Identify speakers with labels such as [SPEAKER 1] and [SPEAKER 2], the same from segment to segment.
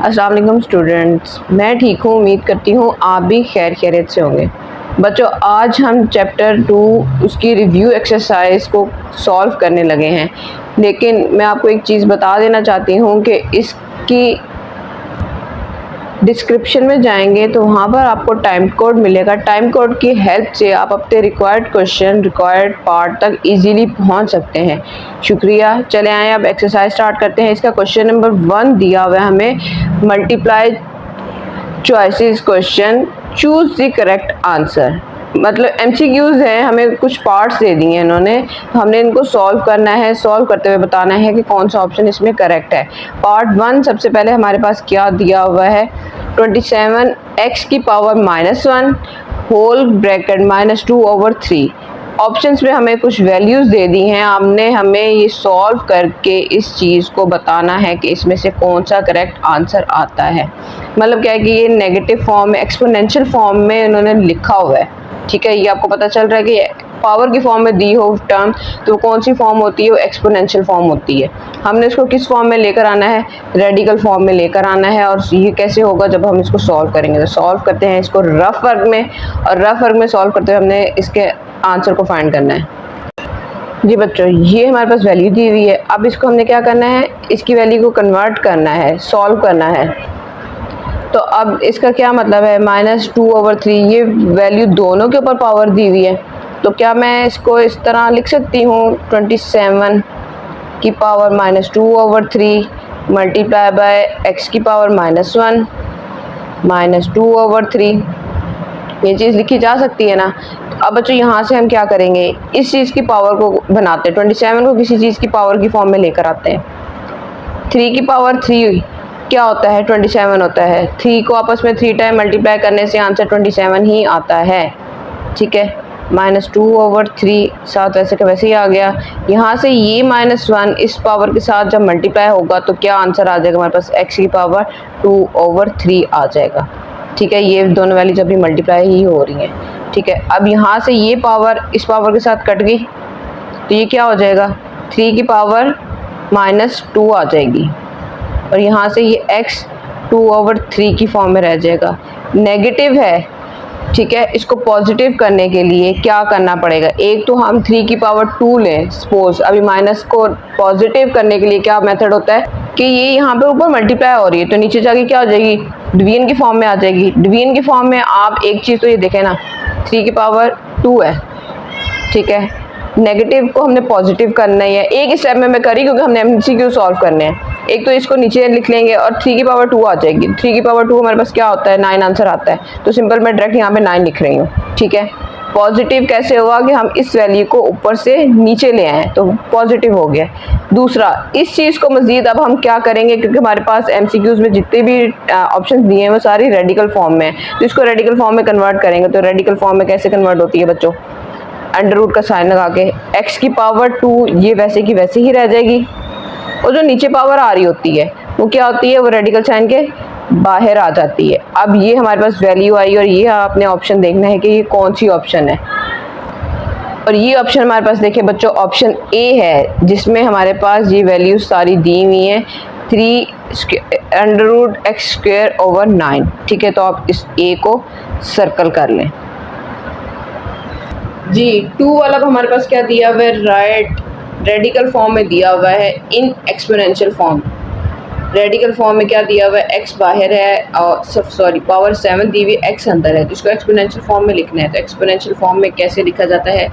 [SPEAKER 1] अस्सलाम वालेकुम स्टूडेंट्स, मैं ठीक हूँ। उम्मीद करती हूँ आप भी खैरियत से होंगे। बच्चों, आज हम चैप्टर 2 उसकी रिव्यू एक्सरसाइज को सॉल्व करने लगे हैं, लेकिन मैं आपको एक चीज़ बता देना चाहती हूँ कि इसकी डिस्क्रिप्शन में जाएंगे तो वहाँ पर आपको टाइम कोड मिलेगा। टाइम कोड की हेल्प से आप अपने रिक्वायर्ड क्वेश्चन, रिक्वायर्ड पार्ट तक इजीली पहुँच सकते हैं। शुक्रिया। चले आए अब एक्सरसाइज स्टार्ट करते हैं। इसका क्वेश्चन नंबर 1 दिया हुआ है हमें, multiply choices question, choose the correct answer. मतलब MCQs हैं, हमें कुछ पार्ट्स दे दिए हैं इन्होंने, हमने इनको सॉल्व करना है। सॉल्व करते हुए बताना है कि कौन सा ऑप्शन इसमें करेक्ट है। पार्ट 1 सबसे पहले हमारे पास क्या दिया हुआ है, 27x की पावर -1 होल ब्रैकेट -2/3। ऑप्शंस में हमें कुछ वैल्यूज़ दे दी हैं, हमने हमें ये सॉल्व करके इस चीज़ को बताना है कि इसमें से कौन सा करेक्ट आंसर आता है। मतलब क्या है कि ये नेगेटिव फॉर्म में, एक्सपोनेंशियल फॉर्म में इन्होंने लिखा हुआ है। ठीक है, ये आपको पता चल रहा है कि पावर की फॉर्म में दी हो टर्म तो कौन सी फॉर्म होती है, वो एक्सपोनेंशियल फॉर्म होती है। हमने इसको किस फॉर्म में लेकर आना है, रेडिकल फॉर्म में लेकर आना है। और ये कैसे होगा, जब हम इसको सॉल्व करेंगे। तो सॉल्व करते हैं इसको रफ वर्क में, और रफ वर्क में सॉल्व करते हुए हमने इसके आंसर को फाइंड करना है। जी बच्चों, ये हमारे पास वैल्यू दी हुई है। अब इसको हमने क्या करना है, इसकी वैल्यू को कन्वर्ट करना है, सॉल्व करना है। तो अब इसका क्या मतलब है, -2/3, ये वैल्यू दोनों के ऊपर पावर दी हुई है। तो क्या मैं इसको इस तरह लिख सकती हूँ, 27 की पावर -2/3 मल्टीप्लाई बाय x की पावर -1 -2/3। ये चीज़ लिखी जा सकती है ना। अब बच्चों यहाँ से हम क्या करेंगे, इस चीज़ की पावर को बनाते हैं, 27 को किसी चीज़ की पावर की फॉर्म में लेकर आते हैं। 3 की पावर 3 क्या होता है, 27 होता है। 3 को आपस में 3 टाइम मल्टीप्लाई करने से आंसर 27 ही आता है। ठीक है, -2/3 साथ वैसे का वैसे ही आ गया। यहाँ से ये -1 इस पावर के साथ जब मल्टीप्लाई होगा तो क्या आंसर आ जाएगा हमारे पास, x की पावर 2/3 आ जाएगा। ठीक है, ये दोनों वैल्यू जब भी मल्टीप्लाई ही हो रही हैं। ठीक है, अब यहाँ से ये पावर इस पावर के साथ कट गई तो ये क्या हो जाएगा, 3 की पावर -2 आ जाएगी, और यहाँ से ये x 2/3 की फॉर्म में रह जाएगा। नेगेटिव है, ठीक है, इसको पॉजिटिव करने के लिए क्या करना पड़ेगा, एक तो हम 3 की पावर 2 लें सपोज। अभी माइनस को पॉजिटिव करने के लिए क्या मेथड होता है कि ये यहाँ पे ऊपर मल्टीप्लाई हो रही है तो नीचे जाके क्या हो जाएगी, डिवीजन की फॉर्म में आ जाएगी। डिवीजन की फॉर्म में आप एक चीज़ तो ये देखें ना, 3 की पावर 2 है। ठीक है, नेगेटिव को हमने पॉजिटिव करना है। एक स्टेप में मैं करी क्योंकि हमने MCQ सॉल्व करने हैं। एक तो इसको नीचे लिख लेंगे और 3 की पावर 2 आ जाएगी। 3 की पावर 2 हमारे पास क्या होता है, 9 आंसर आता है। तो सिंपल मैं डायरेक्ट यहाँ पे 9 लिख रही हूँ। ठीक है, पॉजिटिव कैसे हुआ कि हम इस वैल्यू को ऊपर से नीचे ले आए तो पॉजिटिव हो गया। दूसरा, इस चीज़ को मज़ीद अब हम क्या करेंगे, क्योंकि हमारे पास MCQs में जितने भी ऑप्शन दिए हैं वो सारी रेडिकल फॉर्म में है, तो इसको रेडिकल फॉर्म में कन्वर्ट करेंगे। तो रेडिकल फॉर्म में कैसे कन्वर्ट होती है बच्चों, अंडर रूट का साइन लगा के, x की पावर 2 ये वैसे की वैसे ही रह जाएगी, और जो नीचे पावर आ रही होती है वो क्या होती है, वो रेडिकल साइन के बाहर आ जाती है। अब ये हमारे पास वैल्यू आई, और ये आपने ऑप्शन देखना है कि ये कौन सी ऑप्शन है। और ये ऑप्शन हमारे पास देखिए बच्चों, ऑप्शन A है, जिसमें हमारे पास ये वैल्यूज सारी दी हुई हैं, 3√x²/9। ठीक है, तो आप इस A को सर्कल कर लें। जी 2 वाला हमारे पास क्या दिया हुआ है, राइट रेडिकल फॉर्म में दिया हुआ है, in exponential form. Radical form में क्या दिया हुआ है, x बाहर है और सॉरी पावर 7 दी हुई, x अंदर है, तो इसको एक्सपोनेंशियल फॉर्म में लिखना है। तो एक्सपोनेंशियल फॉर्म में कैसे लिखा जाता है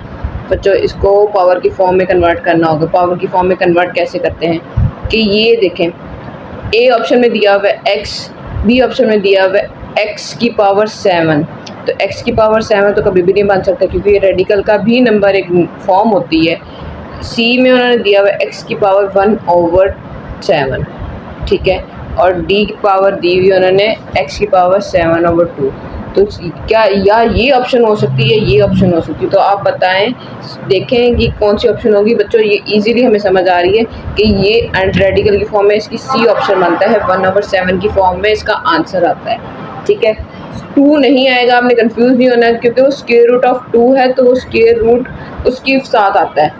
[SPEAKER 1] बच्चों, इसको पावर की फॉर्म में कन्वर्ट करना होगा। पावर की फॉर्म में कन्वर्ट कैसे करते हैं कि ये देखें, A ऑप्शन में दिया हुआ है x, B ऑप्शन में दिया हुआ है x की पावर 7। तो x की पावर 7 तो कभी भी नहीं बन सकता, क्योंकि ये रेडिकल का भी नंबर एक फॉर्म होती है। C में उन्होंने दिया हुआ है x की पावर 1/7। ठीक है, और D की पावर दी हुई उन्होंने x की पावर 7/2। तो क्या या ये ऑप्शन हो सकती है, ये ऑप्शन हो सकती है। तो आप बताएं, देखें कि कौन सी ऑप्शन होगी बच्चों। ये इजीली हमें समझ आ रही है कि ये रेडिकल की फॉर्म में इसकी C ऑप्शन बनता है, 1/7 की फॉर्म में इसका आंसर आता है। ठीक है, 2 नहीं आएगा, आपने कंफ्यूज नहीं होना, क्योंकि वो स्क्वायर रूट ऑफ 2 है, तो वो स्क्वायर रूट उसके साथ आता है।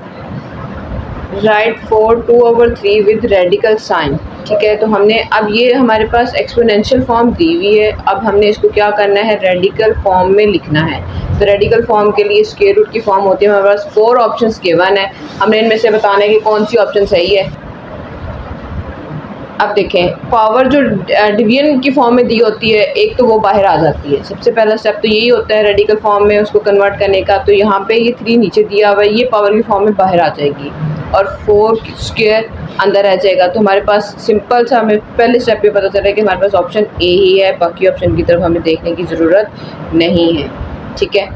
[SPEAKER 1] Right 4 2/3 with radical sign. ठीक है। तो हमने अब ये हमारे पास एक्सपोनेंशियल फॉर्म दी हुई है, अब हमने इसको क्या करना है, रेडिकल फॉर्म में लिखना है। तो रेडिकल फॉर्म के लिए स्क्वायर रूट की फॉर्म होती है, हमारे पास 4 ऑप्शंस गिवन है, हमने इनमें से बताना है कि कौन सी ऑप्शन सही है। अब देखें, पावर जो डिवीजन की फॉर्म में दी होती है, एक तो वो बाहर आ जाती है। सबसे पहला स्टेप तो यही होता है रेडिकल फॉर्म में उसको कन्वर्ट करने का। तो यहाँ पे ये 3 नीचे दिया हुआ है, ये पावर की फॉर्म में बाहर आ जाएगी और 4 स्क्वायर अंदर आ जाएगा। तो हमारे पास सिंपल सा हमें पहले स्टेप पे पता चला कि हमारे पास ऑप्शन ए ही है, बाकी ऑप्शन की तरफ हमें देखने की ज़रूरत नहीं है। ठीक है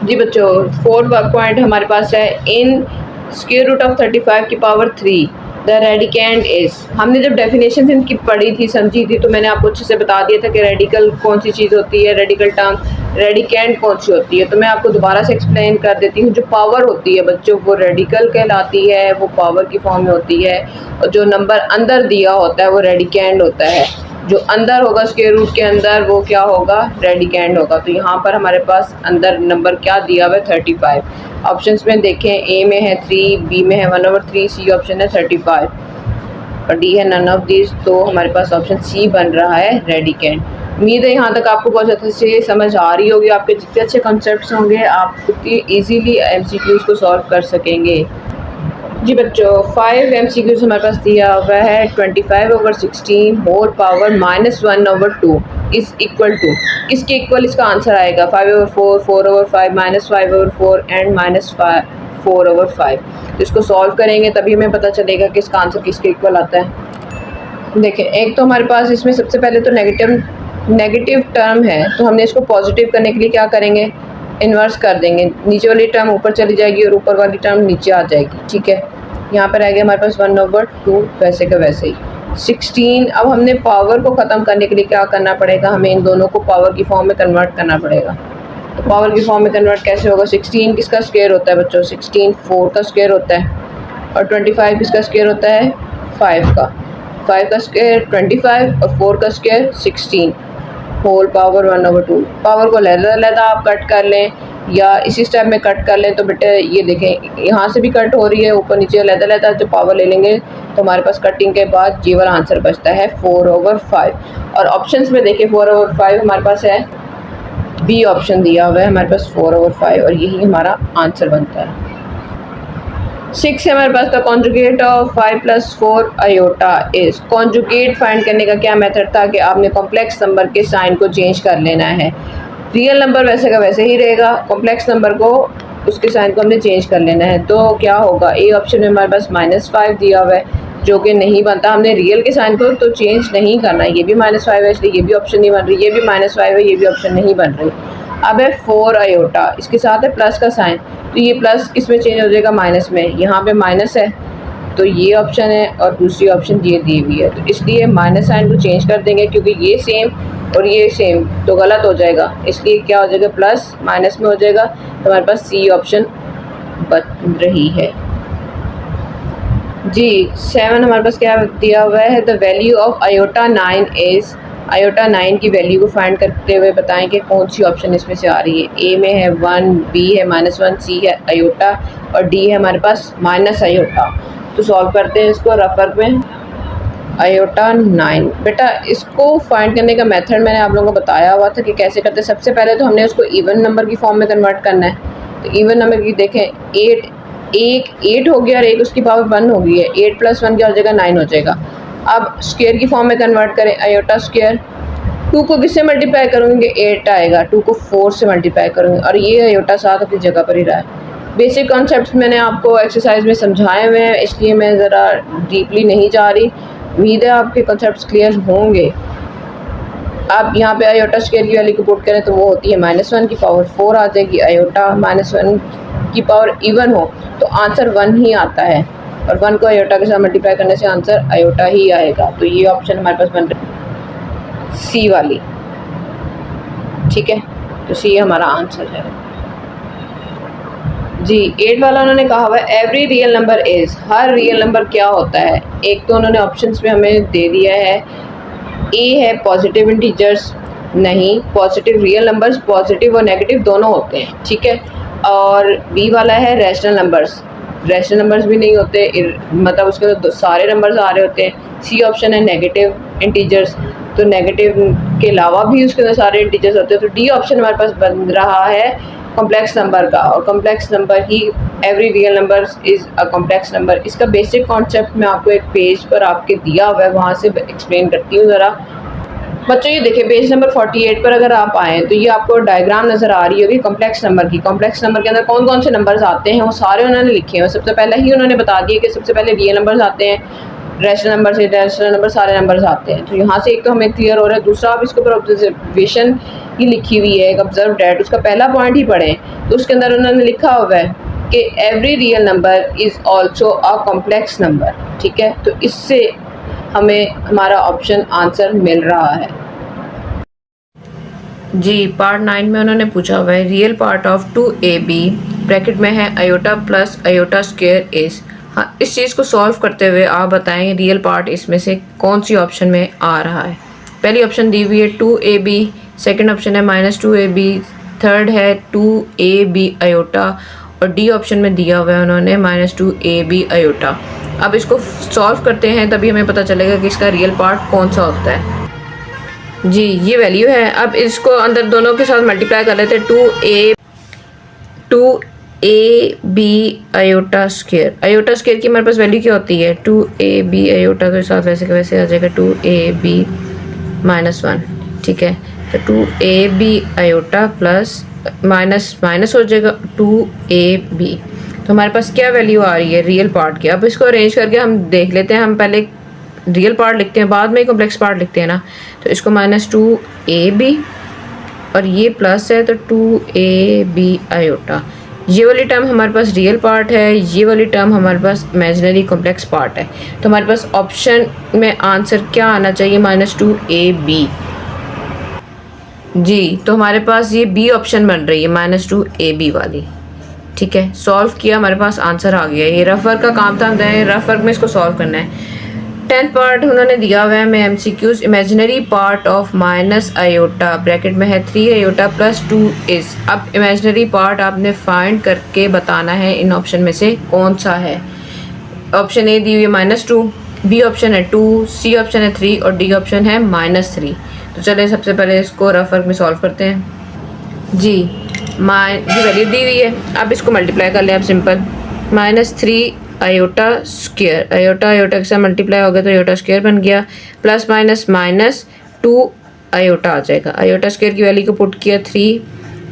[SPEAKER 1] जी बच्चों, 4th पॉइंट हमारे पास है, इन स्क्वायर रूट ऑफ 35 की पावर 3 द रेडिकेंड इज़। हमने जब डेफिनेशन इनकी पढ़ी थी, समझी थी, तो मैंने आपको अच्छे से बता दिया था कि रेडिकल कौन सी चीज़ होती है, रेडिकल टर्म, रेडिकेंड कौन सी होती है। तो मैं आपको दोबारा से एक्सप्लेन कर देती हूँ। जो पावर होती है बच्चों, वो रेडिकल कहलाती है, वो पावर की फॉर्म में होती है, और जो नंबर अंदर दिया होता है वो रेडिकेंड होता है। जो अंदर होगा स्क्वायर रूट के अंदर, वो क्या होगा, रेडिकेंड होगा। तो यहाँ पर हमारे पास अंदर नंबर क्या दिया हुआ है, 35। ऑप्शंस में देखें, ए में है 3, बी में है 1/3, सी ऑप्शन है 35 और डी है नन ऑफ दिस। तो हमारे पास ऑप्शन सी बन रहा है रेडिकेंड। उम्मीद है यहाँ तक आपको बहुत अच्छे से समझ आ रही होगी। आपके जितने अच्छे कॉन्सेप्ट्स होंगे, आप उतनी ईजीली MCQs को सॉल्व कर सकेंगे। जी बच्चों, 5 MCQs हमारे पास दिया हुआ है। 25/16 whole power -1/2 is equal to, किसके इक्वल इसका आंसर आएगा, 5/4, 4/5, -5/4 एंड -4/5। तो इसको सॉल्व करेंगे तभी हमें पता चलेगा कि इसका आंसर किसके इक्वल आता है। देखें, एक तो हमारे पास इसमें सबसे पहले तो नेगेटिव टर्म है, तो हमने इसको पॉजिटिव करने के लिए क्या करेंगे, इन्वर्स कर देंगे। नीचे वाली टर्म ऊपर चली जाएगी और ऊपर वाली टर्म नीचे आ जाएगी। ठीक है, यहाँ पर आ गया हमारे पास 1/2, वैसे का वैसे ही 16। अब हमने पावर को ख़त्म करने के लिए क्या करना पड़ेगा, हमें इन दोनों को पावर की फॉर्म में कन्वर्ट करना पड़ेगा। तो पावर की फॉर्म में कन्वर्ट कैसे होगा, 16 किसका स्क्वायर होता है बच्चों, 16 4 का स्क्वायर होता है, और 25 किसका स्क्वायर होता है, 5 का। 5 का स्क्वायर 25 और 4 का स्क्वायर 16 होल पावर 1/2। पावर को अलग-अलग आप कट कर लें या इसी स्टेप में कट कर लें। तो बेटे ये देखें, यहाँ से भी कट हो रही है, ऊपर नीचे अलग-अलग जो पावर ले लेंगे तो हमारे पास कटिंग के बाद ये वाला आंसर बचता है 4/5। और ऑप्शंस में देखें, 4/5 हमारे पास है, बी ऑप्शन दिया हुआ है हमारे पास 4/5, और यही हमारा आंसर बनता है। 6 है हमारे पास, the conjugate of 5 + 4 iota is. Conjugate फाइंड करने का क्या मेथड था कि आपने कॉम्प्लेक्स नंबर के साइन को चेंज कर लेना है। रियल नंबर वैसे का वैसे ही रहेगा, कॉम्प्लेक्स नंबर को उसके साइन को हमने चेंज कर लेना है। तो क्या होगा, ए ऑप्शन में हमारे पास -5 दिया हुआ है, जो कि नहीं बनता। हमने रियल के साइन को तो चेंज नहीं करना है, ये भी -5 है इसलिए ये भी ऑप्शन नहीं बन रही, ये भी -5 है ये भी ऑप्शन नहीं बन रही। अब है 4 आयोटा, इसके साथ है प्लस का साइन, तो ये प्लस किस में चेंज हो जाएगा, माइनस में। यहाँ पे माइनस है तो ये ऑप्शन है और दूसरी ऑप्शन ये दी हुई है, तो इसलिए माइनस साइन को चेंज कर देंगे, क्योंकि ये सेम और ये सेम तो गलत हो जाएगा, इसलिए क्या हो जाएगा, प्लस माइनस में हो जाएगा। तो हमारे पास सी ऑप्शन बन रही है। जी 7 हमारे पास क्या दिया हुआ है, the value of iota 9 is. Iota 9 की वैल्यू को फाइंड करते हुए बताएं कि कौन सी ऑप्शन इसमें से आ रही है। ए में है 1, बी है -1, सी है आयोटा और डी है हमारे पास माइनस आयोटा। तो सॉल्व करते हैं इसको रफ वर्क में। आयोटा 9, बेटा इसको फाइंड करने का मेथड मैंने आप लोगों को बताया हुआ था कि कैसे करते हैं। सबसे पहले तो हमने उसको इवन नंबर की फॉर्म में कन्वर्ट करना है। तो इवन नंबर की देखें, 8 हो गया और एक उसकी पावर 1 हो गई है, 8 + 1 क्या हो जाएगा, 9 हो जाएगा। अब स्क्वायर की फॉर्म में कन्वर्ट करें, आयोटा स्क्वायर 2 को किससे मल्टीप्लाई करूँगी, 8 आएगा, 2 को 4 से मल्टीप्लाई करूँगी, और ये आयोटा 7 अपनी जगह पर ही रहा है। बेसिक कॉन्सेप्ट्स मैंने आपको एक्सरसाइज में समझाए हुए हैं, इसलिए मैं ज़रा डीपली नहीं जा रही। उम्मीद है आपके कॉन्सेप्ट्स क्लियर होंगे। आप यहाँ पे आयोटा स्क्वायर की वैल्यू को पुट करें तो वो होती है -1 की पावर 4 आ जाएगी। आयोटा -1 की पावर इवन हो तो आंसर 1 ही आता है, और 1 को आयोटा के साथ मल्टीप्लाई करने से आंसर आयोटा ही आएगा। तो ये ऑप्शन हमारे पास बन रही है सी वाली, ठीक है। तो सी हमारा आंसर है जी। 8 वाला उन्होंने कहा हुआ है, every real number is. Her real number क्या होता है, एक तो उन्होंने ऑप्शंस में हमें दे दिया है। ए है पॉजिटिव इंटीजर्स, नहीं, पॉजिटिव रियल नंबर्स पॉजिटिव और नेगेटिव दोनों होते हैं, ठीक है। और बी वाला है रैशनल नंबर्स, रैशनल नंबर्स भी नहीं होते, मतलब उसके अंदर सारे नंबर्स आ रहे होते हैं। सी ऑप्शन है नेगेटिव इंटीजर्स, तो नेगेटिव के अलावा भी उसके अंदर सारे इंटीजर्स होते हैं। तो डी ऑप्शन हमारे पास बन रहा है कॉम्प्लेक्स नंबर का, और complex number he every real number is a complex number. इसका बेसिक कॉन्सेप्ट मैं आपको एक पेज पर आपके दिया हुआ है, वहाँ से एक्सप्लेन करती हूँ ज़रा। बच्चों ये देखिए पेज नंबर 48 पर अगर आप आएँ तो ये आपको डायग्राम नज़र आ रही होगी कॉम्प्लेक्स नंबर की। कॉम्प्लेक्स नंबर के अंदर कौन कौन से नंबर्स आते हैं वो सारे उन्होंने लिखे हैं। सबसे पहले ही उन्होंने बता दिया कि सबसे पहले रियल नंबर्स आते हैं, रैशनल नंबर से रैशनल नंबर सारे नंबर्स आते हैं। तो यहाँ से एक तो हमें क्लियर हो रहा है। दूसरा आप इसके ऊपर ऑब्जर्वेशन की लिखी हुई है, एक ऑब्जर्व डैट, उसका पहला पॉइंट ही पढ़ें तो उसके अंदर उन्होंने लिखा हुआ है कि every real number is also a complex number. ठीक है, तो इससे हमें हमारा ऑप्शन आंसर मिल रहा है। जी पार्ट 9 में उन्होंने पूछा हुआ है real part of 2ab bracket में है iota plus iota square is. हाँ, इस चीज़ को सॉल्व करते हुए आप बताएं रियल पार्ट इसमें से कौन सी ऑप्शन में आ रहा है। पहली ऑप्शन दी हुई है 2ab, सेकंड ऑप्शन है -2ab, थर्ड है 2ab आयोटा, और डी ऑप्शन में दिया हुआ है उन्होंने -2ab आयोटा। अब इसको सॉल्व करते हैं तभी हमें पता चलेगा कि इसका रियल पार्ट कौन सा होता है। जी ये वैल्यू है। अब इसको अंदर दोनों के साथ मल्टीप्लाई कर लेते हैं, 2ab iota square. Iota square की हमारे पास वैल्यू क्या होती है 2ab आयोटा के साथ वैसे के वैसे आ जाएगा 2ab -1। ठीक है, तो 2ab iota plus minus minus हो जाएगा 2ab। तो हमारे पास क्या वैल्यू आ रही है रियल पार्ट की। अब इसको अरेंज करके हम देख लेते हैं। हम पहले रियल पार्ट लिखते हैं, बाद में कॉम्प्लेक्स पार्ट लिखते हैं ना। तो इसको -2ab और ये प्लस है तो 2ab आयोटा। ये वाली टर्म हमारे पास रियल पार्ट है, ये वाली टर्म हमारे पास इमेजिनरी कॉम्प्लेक्स पार्ट है। तो हमारे पास ऑप्शन में आंसर क्या आना चाहिए -2ab। जी तो हमारे पास ये बी ऑप्शन बन रही है -2ab वाली। ठीक है, सॉल्व किया, हमारे पास आंसर आ गया। ये रफ वर्क का काम था, रफ वर्क में इसको सॉल्व करना है। 10th पार्ट उन्होंने दिया हुआ है हमें MCQs. Imaginary part of minus iota bracket में है 3 आयोटा प्लस 2 इज। अब इमेजिनरी पार्ट आपने फाइंड करके बताना है इन ऑप्शन में से कौन सा है। ऑप्शन ए दी हुई है -2, बी ऑप्शन है 2, सी ऑप्शन है 3 और डी ऑप्शन है -3। तो चलिए सबसे पहले इसको रफ वर्क में सॉल्व करते हैं। जी वैल्यू दी हुई है, अब इसको मल्टीप्लाई कर लें आप simple. -3 iota square, iota iota के साथ मल्टीप्लाई हो गया तो आयोटा स्क्वायर बन गया, प्लस माइनस -2 आयोटा आ जाएगा। आयोटा स्क्वायर की वैल्यू को पुट किया 3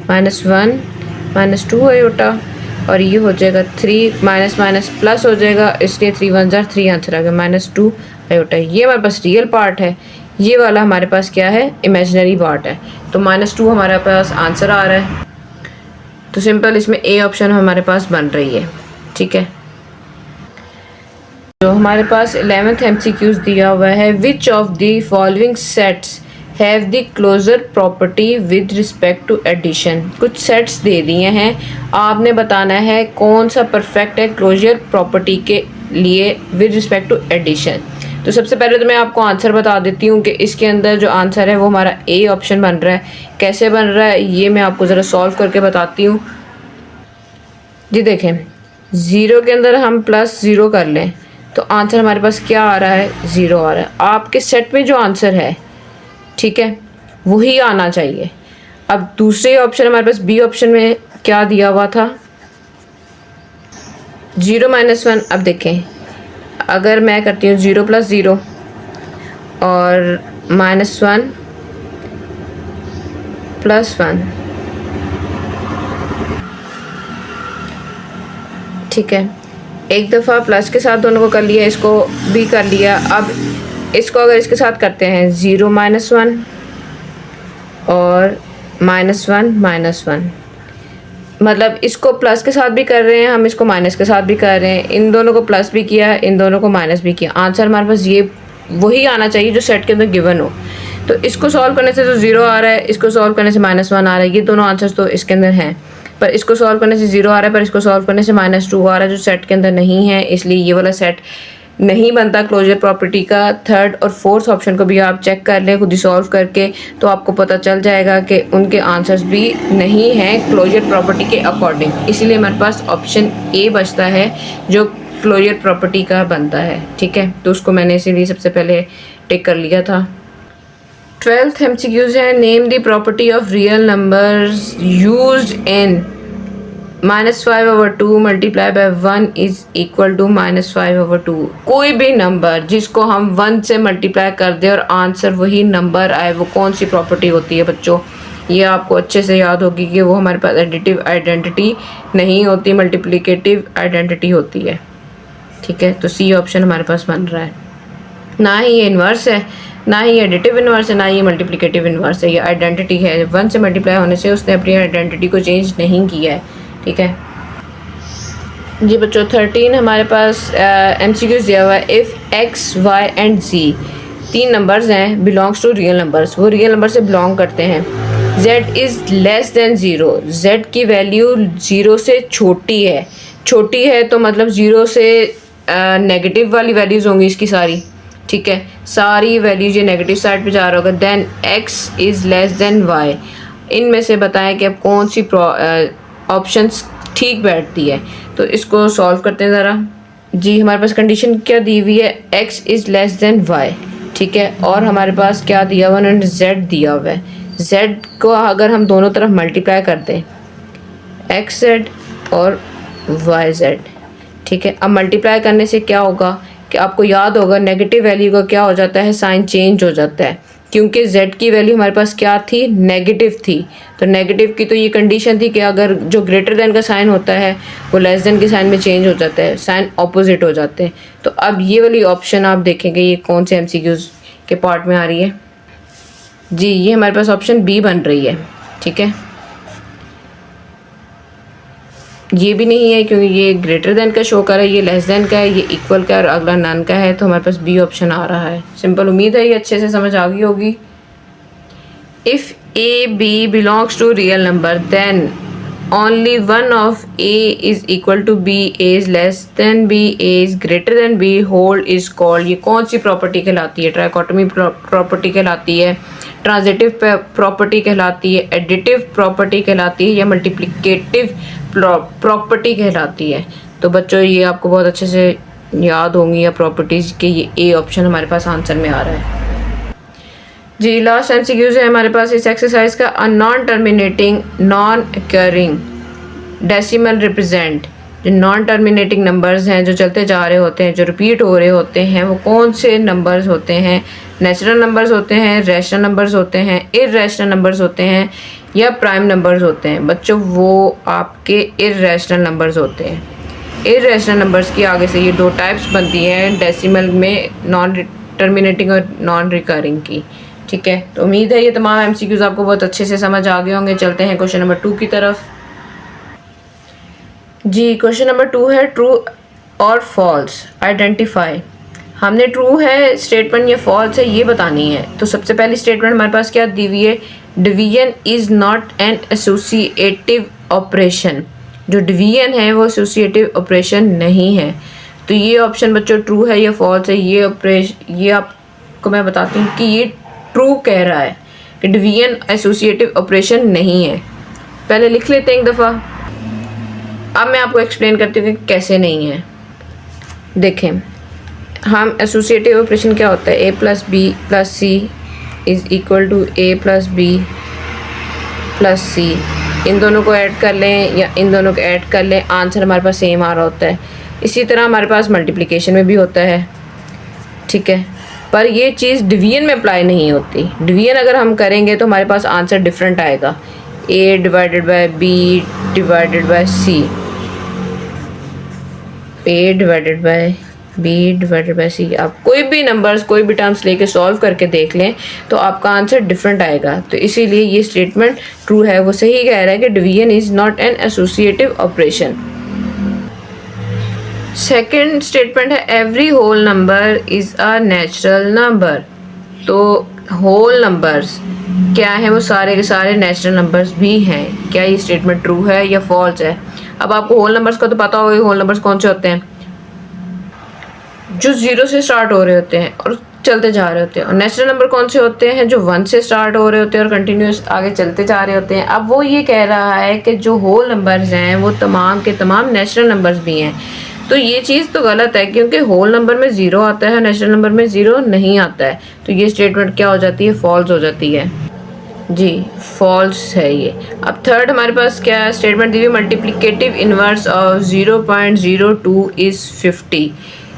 [SPEAKER 1] -1 -2 आयोटा, और ये हो जाएगा 3 माइनस माइनस प्लस हो जाएगा, इसलिए 3 1 जार 3 आंसर आ गया -2 आयोटा। ये हमारे पास रियल पार्ट है, ये वाला हमारे पास क्या है इमेजिनरी पार्ट है। तो -2 हमारे पास आंसर आ रहा है। तो सिंपल इसमें ए ऑप्शन हमारे पास बन रही है। ठीक है, जो हमारे पास 11th MCQs दिया हुआ है, which of the following sets have the closure property with respect to addition. कुछ सेट्स दे दिए हैं, आपने बताना है कौन सा परफेक्ट है क्लोजर प्रॉपर्टी के लिए विद रिस्पेक्ट टू एडिशन। तो सबसे पहले तो मैं आपको आंसर बता देती हूँ कि इसके अंदर जो आंसर है वो हमारा ए ऑप्शन बन रहा है। कैसे बन रहा है ये मैं आपको ज़रा सॉल्व करके बताती हूँ। जी देखें, 0 के अंदर हम +0 कर लें तो आंसर हमारे पास क्या आ रहा है 0 आ रहा है। आपके सेट में जो आंसर है ठीक है वही आना चाहिए। अब दूसरे ऑप्शन हमारे पास बी ऑप्शन में क्या दिया हुआ था 0 -1। अब देखें अगर मैं करती हूँ 0 + 0 और -1 + 1, ठीक है, एक दफ़ा प्लस के साथ दोनों को कर लिया, इसको भी कर लिया। अब इसको अगर इसके साथ करते हैं 0 -1 और -1 -1, मतलब इसको प्लस के साथ भी कर रहे हैं हम, इसको माइनस के साथ भी कर रहे हैं। इन दोनों को प्लस भी किया, इन दोनों को माइनस भी किया। आंसर हमारे पास ये वही आना चाहिए जो सेट के अंदर गिवन हो। तो इसको सॉल्व करने से तो 0 आ रहा है, इसको सॉल्व करने से -1 आ रहा है, ये दोनों आंसर्स तो इसके अंदर हैं। पर इसको सॉल्व करने से 0 आ रहा है, पर इसको सॉल्व करने से -2 आ रहा है जो सेट के अंदर नहीं है, इसलिए ये वाला सेट नहीं बनता क्लोजर प्रॉपर्टी का। थर्ड और फोर्थ ऑप्शन को भी आप चेक कर लें खुद ही सॉल्व करके, तो आपको पता चल जाएगा कि उनके आंसर्स भी नहीं हैं क्लोजर प्रॉपर्टी के अकॉर्डिंग। इसीलिए हमारे पास ऑप्शन ए बचता है जो क्लोजर प्रॉपर्टी का बनता है। ठीक है, तो उसको मैंने इसीलिए सबसे पहले टिक कर लिया था। 12th MCQs है, name the property of real numbers used in -5/2 multiply by 1 is equal to -5/2। कोई भी नंबर जिसको हम 1 से मल्टीप्लाई कर दे और आंसर वही नंबर आए, वो कौन सी प्रॉपर्टी होती है बच्चों? ये आपको अच्छे से याद होगी कि वो हमारे पास एडिटिव आइडेंटिटी नहीं होती, मल्टीप्लिकेटिव आइडेंटिटी होती है। ठीक है, तो सी ऑप्शन हमारे पास बन रहा है। ना ही ये इन्वर्स है, ना ही एडिटिव इन्वर्स है, ना ही मल्टीप्लिकेटिव इन्वर्स है, ये आइडेंटिटी है। 1 से मल्टीप्लाई होने से उसने अपनी आइडेंटिटी को चेंज नहीं किया है। ठीक है जी बच्चों, 13 हमारे पास MCQs दिया हुआ है। If x y and z 3 numbers हैं बिलोंग्स टू रियल नंबर्स, वो रियल नंबर से बिलोंग करते हैं। z is less than 0, z की वैल्यू 0 से छोटी है। छोटी है तो मतलब 0 से नेगेटिव वाली वैल्यूज़ होंगी इसकी सारी। ठीक है, सारी वैल्यूज ये नेगेटिव साइड पे जा रहा होगा। Then x is less than y। इनमें से बताएं कि अब कौन सी ऑप्शंस ठीक बैठती है, तो इसको सॉल्व करते हैं ज़रा। जी, हमारे पास कंडीशन क्या दी हुई है? x is less than y। ठीक है, और हमारे पास क्या दिया हुआ है? उन्होंने z दिया हुआ है। z को अगर हम दोनों तरफ मल्टीप्लाई कर दें, xz और yz। ठीक है, अब मल्टीप्लाई करने से क्या होगा कि आपको याद होगा नेगेटिव वैल्यू का क्या हो जाता है, साइन चेंज हो जाता है, क्योंकि z की वैल्यू हमारे पास क्या थी? नेगेटिव थी। तो नेगेटिव की तो ये कंडीशन थी कि अगर जो ग्रेटर देन का साइन होता है वो लेस देन के साइन में चेंज हो जाता है, साइन ऑपोजिट हो जाते हैं। तो अब ये वाली ऑप्शन आप देखेंगे ये कौन से MCQs के पार्ट में आ रही है। जी, ये हमारे पास ऑप्शन बी बन रही है। ठीक है, ये भी नहीं है क्योंकि ये ग्रेटर देन का शो कर रहा है, ये लेस देन का है, ये इक्वल का और अगला नन का है, तो हमारे पास बी ऑप्शन आ रहा है। सिंपल, उम्मीद है ये अच्छे से समझ आ गई होगी। If a b belongs to real number then only one of a is equal to b, a is less than b, a is greater than b, hold is called. ये कौन सी प्रॉपर्टी कहलाती है? ट्राइकोटोमी प्रॉपर्टी कहलाती है, transitive property कहलाती है, additive property कहलाती है, या मल्टीप्लिकेटिव प्रॉपर्टी कहलाती है। तो बच्चों ये आपको बहुत अच्छे से याद होंगी या प्रॉपर्टीज़ के, ये ए ऑप्शन हमारे पास आंसर में आ रहा है। जी, लास्ट MCQs है हमारे पास इस एक्सरसाइज का। A non terminating non occurring decimal represent. जो नॉन टर्मिनेटिंग नंबर्स हैं, जो चलते जा रहे होते हैं, जो रिपीट हो रहे होते हैं, वो कौन से नंबर्स होते हैं? नेचुरल नंबर्स होते हैं, रैशनल नंबर्स होते हैं, इर्रेशनल नंबर्स होते हैं, या प्राइम नंबर्स होते हैं? बच्चों वो आपके इर्रेशनल नंबर्स होते हैं। इर्रेशनल नंबर्स की आगे से ये 2 टाइप्स बनती हैं डेसिमल में, नॉन टर्मिनेटिंग और नॉन रिकरिंग की। ठीक है, तो उम्मीद है ये तमाम MCQs आपको बहुत अच्छे से समझ आ गए होंगे। चलते हैं क्वेश्चन नंबर 2 की तरफ। जी, क्वेश्चन नंबर 2 है ट्रू और फॉल्स आइडेंटिफाई। हमने ट्रू है स्टेटमेंट या फॉल्स है ये बतानी है। तो सबसे पहली स्टेटमेंट हमारे पास क्या दी हुई है? Division is not an associative operation. जो डिवीजन है वो एसोसिएटिव ऑपरेशन नहीं है। तो ये ऑप्शन बच्चों ट्रू है या फॉल्स है? ये आपको मैं बताती हूँ कि ये ट्रू कह रहा है कि डिवीजन एसोसिएटिव ऑपरेशन नहीं है। पहले लिख लेते हैं एक दफ़ा, अब मैं आपको एक्सप्लेन करती हूँ कि कैसे नहीं है। देखें, हम एसोसिएटिव ऑपरेशन क्या होता है? a + b + c is equal to a + b + c। इन दोनों को ऐड कर लें या इन दोनों को ऐड कर लें, आंसर हमारे पास सेम आ रहा होता है। इसी तरह हमारे पास मल्टीप्लिकेशन में भी होता है। ठीक है, पर ये चीज़ डिवीजन में अप्लाई नहीं होती। डिवीजन अगर हम करेंगे तो हमारे पास आंसर डिफरेंट आएगा, a divided by b divided by c, a divided by b divided by c। आप कोई भी नंबर्स, कोई भी टर्म्स लेके सॉल्व करके देख लें तो आपका आंसर डिफरेंट आएगा। तो इसीलिए ये स्टेटमेंट ट्रू है, वो सही कह रहा है कि division is not an associative operation. Second statement है every whole number is a natural number. तो होल नंबर्स क्या है? वो सारे के सारे नेचुरल नंबर्स भी हैं। क्या ये स्टेटमेंट ट्रू है या फॉल्स है? अब आपको होल नंबर्स का तो पता होगा होल नंबर्स कौन से होते हैं। जो 0 से स्टार्ट हो रहे होते हैं और चलते जा रहे होते हैं। और नेचुरल नंबर कौन से होते हैं? जो 1 से स्टार्ट हो रहे होते हैं और कंटिन्यूस आगे चलते जा रहे होते हैं। अब वो ये कह रहा है कि जो होल नंबर्स हैं वो तमाम के तमाम नेचुरल नंबर्स भी हैं। तो ये चीज़ तो गलत है, क्योंकि होल नंबर में 0 आता है, नेचुरल नंबर में 0 नहीं आता है। तो ये स्टेटमेंट क्या हो जाती है? फॉल्स हो जाती है जी, फॉल्स है ये। अब थर्ड हमारे पास क्या है? स्टेटमेंट दी हुई, मल्टीप्लिकेटिव इनवर्स ऑफ 0.02 इज़ 50।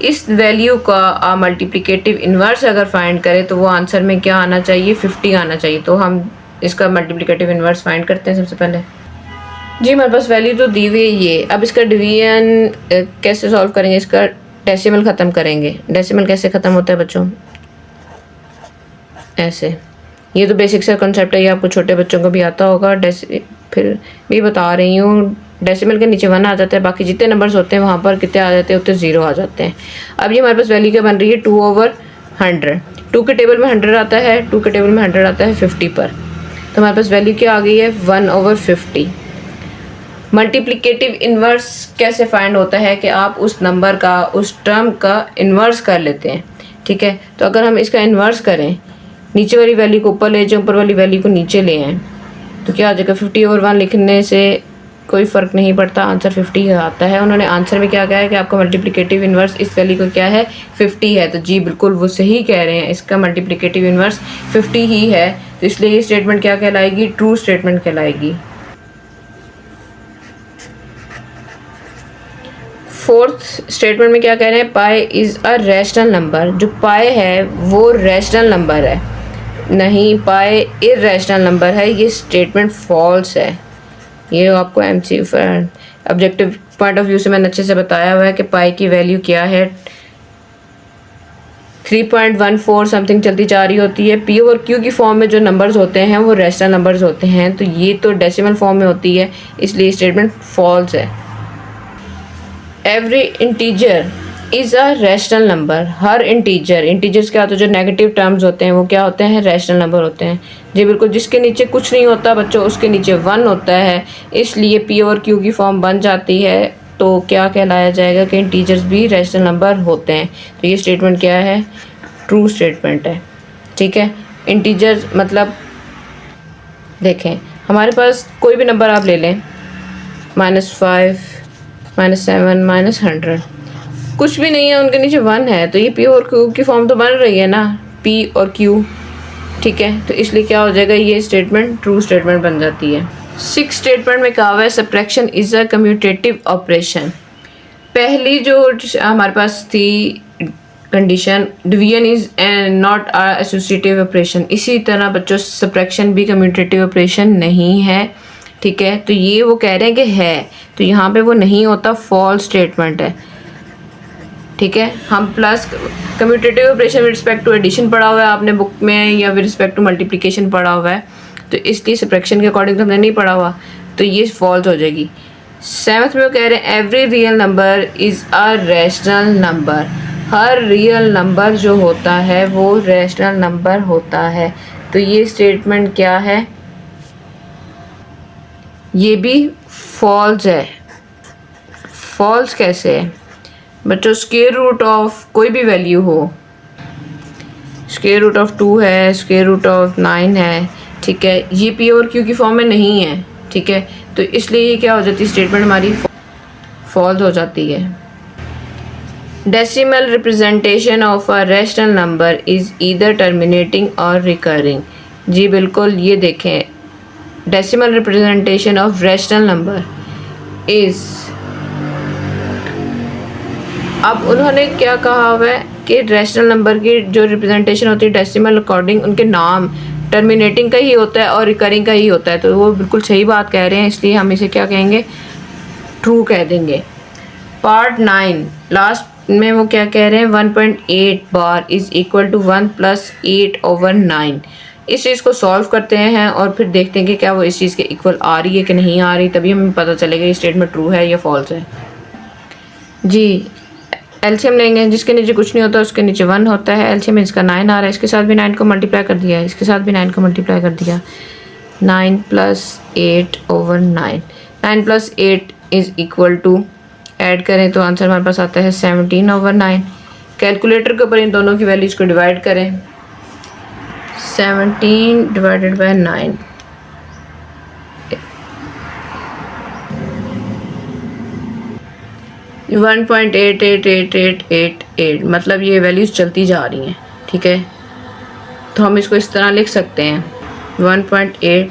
[SPEAKER 1] इस वैल्यू का मल्टीप्लिकेटिव इनवर्स अगर फाइंड करें तो वो आंसर में क्या आना चाहिए? 50 आना चाहिए। तो हम इसका मल्टीप्लिकेटिव इनवर्स फाइंड करते हैं सबसे पहले। जी, हमारे पास वैल्यू तो दी हुई है ये। अब इसका डिवीजन कैसे सॉल्व करेंगे? इसका डेसिमल ख़त्म करेंगे। डेसिमल कैसे ख़त्म होता है बच्चों? ऐसे। ये तो बेसिक सा कॉन्सेप्ट है, ये आपको छोटे बच्चों को भी आता होगा। फिर भी बता रही हूँ, डेसिमल के नीचे 1 आ जाता है, बाकी जितने नंबर्स होते हैं वहाँ पर कितने आ जाते हैं? उतने 0 आ जाते हैं। अब ये हमारे पास वैल्यू क्या बन रही है? 2/100। 2 के टेबल में 100 आता है, 2 के टेबल में 100 आता है 50 पर। तो हमारे पास वैल्यू क्या आ गई है? 1/50। मल्टीप्लिकेटिव इन्वर्स कैसे फाइंड होता है कि आप उस नंबर का, उस टर्म का इन्वर्स कर लेते हैं। ठीक है, तो अगर हम इसका इन्वर्स करें, नीचे वाली वैल्यू को ऊपर ले जाएं, ऊपर वाली वैल्यू को नीचे ले आएँ, तो क्या आ जाएगा? 50/1 लिखने से कोई फ़र्क नहीं पड़ता, आंसर 50 आता है। उन्होंने आंसर में क्या कहा है कि आपका मल्टीप्लिकेटिव इन्वर्स इस वैल्यू को क्या है? 50 है। तो जी बिल्कुल वो सही कह रहे हैं, इसका मल्टीप्लिकेटिव इन्वर्स 50 ही है। तो इसलिए ये स्टेटमेंट क्या कहलाएगी? ट्रू स्टेटमेंट कहलाएगी। फोर्थ स्टेटमेंट में क्या कह रहे हैं? Pi is a rational number. जो पाई है वो रैशनल नंबर है, नहीं पाई इर्रेशनल नंबर है। ये स्टेटमेंट फॉल्स है। ये आपको MC objective point of view से मैंने अच्छे से बताया हुआ है कि पाई की वैल्यू क्या है। 3.14 समथिंग चलती जा रही होती है। पी और क्यू की फॉर्म में जो नंबर्स होते हैं वो रैशनल नंबर्स होते हैं, तो ये तो डेसिमल फॉर्म में होती है, इसलिए स्टेटमेंट फॉल्स है। Every integer is a rational number. Her integers क्या होते हैं? जो नेगेटिव टर्म्स होते हैं वो क्या होते हैं? रैशनल नंबर होते हैं। जी बिल्कुल, जिसके नीचे कुछ नहीं होता बच्चों, उसके नीचे 1 होता है, इसलिए पी और क्यू की फॉर्म बन जाती है। तो क्या कहलाया जाएगा कि इंटीजर्स भी रैशनल नंबर होते हैं। तो ये स्टेटमेंट क्या है? ट्रू स्टेटमेंट है। ठीक है, इंटीजर्स मतलब देखें, हमारे पास कोई भी नंबर आप ले लें, -5, -7, -100, कुछ भी नहीं है, उनके नीचे 1 है, तो ये पी और क्यू की फॉर्म तो बन रही है ना, पी और क्यू। ठीक है, तो इसलिए क्या हो जाएगा? ये स्टेटमेंट ट्रू स्टेटमेंट बन जाती है। 6 स्टेटमेंट में कहा हुआ है subtraction is a commutative operation. पहली जो हमारे पास थी condition, division is not a associative operation. इसी तरह बच्चों सब्ट्रैक्शन भी कम्यूटेटिव ऑपरेशन नहीं है। ठीक है, तो ये वो कह रहे हैं कि है, तो यहाँ पे वो नहीं होता, फॉल्स स्टेटमेंट है। ठीक है, हम plus commutative operation with respect to addition पढ़ा हुआ है आपने बुक में, या विद रिस्पेक्ट टू मल्टीप्लिकेशन पढ़ा हुआ है, तो इसलिए सब्ट्रैक्शन के अकॉर्डिंग तो हमने नहीं पढ़ा हुआ, तो ये फॉल्स हो जाएगी। 7th में वो कह रहे हैं every real number is a rational number. Her real number जो होता है वो रैशनल नंबर होता है। तो ये स्टेटमेंट क्या है? ये भी फॉल्स है। फॉल्स कैसे है बच्चों? स्क्वायर रूट ऑफ कोई भी वैल्यू हो, स्क्वायर रूट ऑफ 2 है, स्क्वायर रूट ऑफ 9 है, ठीक है, ये पी और क्यू की फॉर्म में नहीं है। ठीक है, तो इसलिए ये क्या हो जाती है? स्टेटमेंट हमारी फॉल्स हो जाती है। Decimal representation of a rational number is either terminating और रिकरिंग। जी बिल्कुल, ये देखें, decimal representation of rational number is, अब उन्होंने क्या कहा हुआ है कि रैशनल नंबर की जो रिप्रेजेंटेशन होती है डेसिमल अकॉर्डिंग उनके नाम टर्मिनेटिंग का ही होता है और रिकरिंग का ही होता है। तो वो बिल्कुल सही बात कह रहे हैं, इसलिए हम इसे क्या कहेंगे? ट्रू कह देंगे। पार्ट 9 लास्ट में वो क्या कह रहे हैं? 1.8 बार इज़ इक्वल टू 1 + 8/9। इस चीज़ को सॉल्व करते हैं और फिर देखते हैं कि क्या वो इस चीज़ के इक्वल आ रही है कि नहीं आ रही, तभी हमें पता चलेगा ये स्टेटमेंट ट्रू है या फॉल्स है। जी, एलसीएम लेंगे, जिसके नीचे कुछ नहीं होता उसके नीचे 1 होता है। एलसीएम इसका 9 आ रहा है, इसके साथ भी 9 को मल्टीप्लाई कर दिया, इसके साथ भी 9 को मल्टीप्लाई कर दिया, 9 + 8/9। 9 + 8 इज़ इक्वल टू, ऐड करें तो आंसर हमारे पास आता है 17/9। कैलकुलेटर के ऊपर इन दोनों की वैल्यूज़ को डिवाइड करें। 17 डिवाइडेड बाय 9, 1.888888, मतलब ये वैल्यूज़ चलती जा रही हैं। ठीक है, तो हम इसको इस तरह लिख सकते हैं 1.8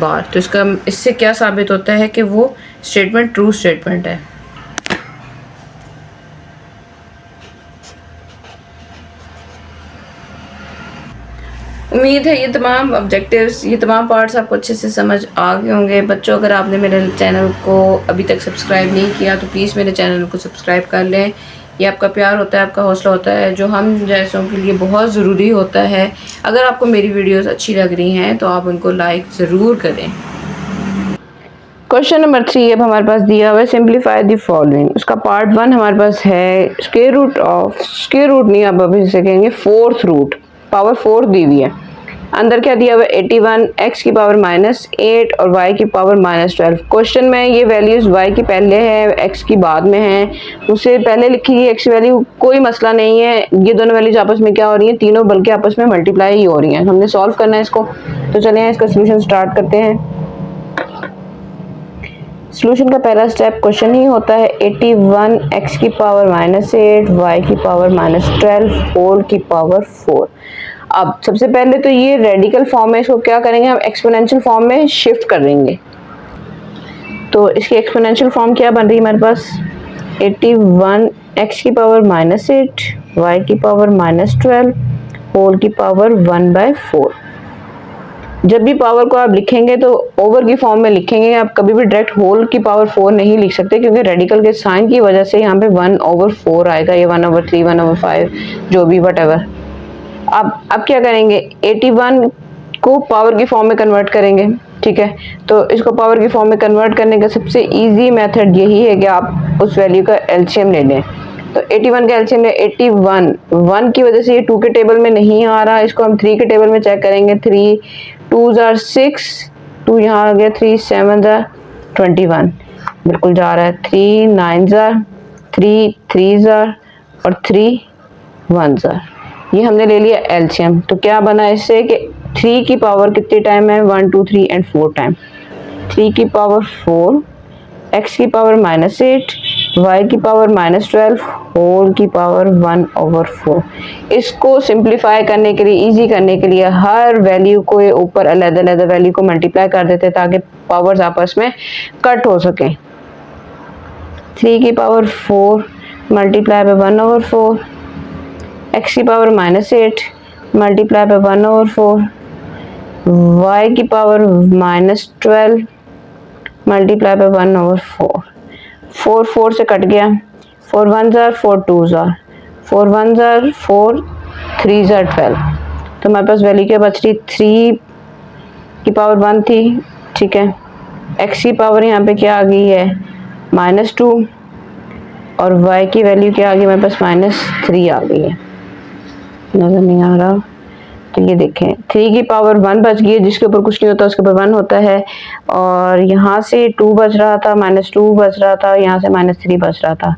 [SPEAKER 1] बार। तो इससे क्या साबित होता है कि वो स्टेटमेंट ट्रू स्टेटमेंट है। उम्मीद है ये तमाम ऑब्जेक्टिव्स, ये तमाम पार्ट्स आपको अच्छे से समझ आ गए होंगे। बच्चों, अगर आपने मेरे चैनल को अभी तक सब्सक्राइब नहीं किया तो प्लीज़ मेरे चैनल को सब्सक्राइब कर लें। ये आपका प्यार होता है, आपका हौसला होता है, जो हम जैसों के लिए बहुत ज़रूरी होता है। अगर आपको मेरी वीडियोस अच्छी लग रही हैं तो आप उनको लाइक ज़रूर करें। क्वेश्चन नंबर 3 अब हमारे पास दिया हुआ है, सिंप्लीफाई द फॉलोइंग। उसका पार्ट 1 हमारे पास है square root of, square root नहीं, आप अभी से कहेंगे फोर्थ रूट, पावर 4 दी हुई है। अंदर क्या दिया हुआ है 81, x की पावर -8 और y की पावर -12। क्वेश्चन में ये वैल्यूज़ y की पहले है, x की बाद में है, उससे पहले लिखी गई x की वैल्यू, कोई मसला नहीं है। ये दोनों वैल्यूज आपस में क्या हो रही हैं, तीनों बल्कि आपस में मल्टीप्लाई ही हो रही हैं। हमने सॉल्व करना है इसको, तो चलिए इसका सोल्यूशन स्टार्ट करते हैं। सोल्यूशन का पहला स्टेप क्वेश्चन ही होता है 81, x की पावर -8, y की पावर -12 होल की पावर 4। अब सबसे पहले तो ये रेडिकल फॉर्म है, इसको क्या करेंगे हम एक्सपोनेंशियल फॉर्म में शिफ्ट कर देंगे। तो इसकी एक्सपोनेंशियल फॉर्म क्या बन रही है हमारे पास 81, x की पावर -8, y की पावर -12 होल की पावर 1/4। जब भी पावर को आप लिखेंगे तो ओवर की फॉर्म में लिखेंगे, आप कभी भी डायरेक्ट होल की पावर 4 नहीं लिख सकते, क्योंकि रेडिकल के साइन की वजह से यहाँ पे 1/4 आएगा, ये 1/3, 1/5 जो भी वटएवर। अब क्या करेंगे 81 को पावर की फॉर्म में कन्वर्ट करेंगे। ठीक है, तो इसको पावर की फॉर्म में कन्वर्ट करने का सबसे इजी मेथड यही है कि आप उस वैल्यू का एलसीएम ले लें। तो 81 का एलसीएम ले 81, 1 की वजह से ये 2 के टेबल में नहीं आ रहा, इसको हम 3 के टेबल में चेक करेंगे। 3 2s are 6, 2 यहाँ आ गया, 3 7s are 21, बिल्कुल जा रहा है। 3 9s are 3 3s are और 3 1s are। ये हमने ले लिया एलसीएम। तो क्या बना इससे कि 3 की पावर कितने टाइम है 1 2 3 एंड 4 टाइम। 3 की पावर 4, x की पावर -8, y की पावर -12 होल की पावर 1/4। इसको सिंप्लीफाई करने के लिए, इजी करने के लिए हर वैल्यू को ऊपर अलग-अलग वैल्यू को मल्टीप्लाई कर देते ताकि पावर्स आपस में कट हो सके। 3 की पावर 4 मल्टीप्लाई बाय 1/4, x की पावर -8 मल्टीप्लाई बाय 1/4, y की पावर -12 मल्टीप्लाई बाय 1/4। 4 4 से कट गया, 4 1s are 4 2s are 4 1s are 4 3s are 12। तो हमारे पास वैल्यू क्या बच रही 3 की पावर 1 थी। ठीक है, x की पावर यहाँ पे क्या आ गई है -2 और y की वैल्यू क्या आ गई हमारे पास -3 आ गई है। नजर नहीं आ रहा, तो ये देखें 3 की पावर 1 बच गई है, जिसके ऊपर कुछ नहीं होता उसके ऊपर 1 होता है। और यहाँ से 2 बच रहा था, -2 बच रहा था, यहाँ से -3 बच रहा था।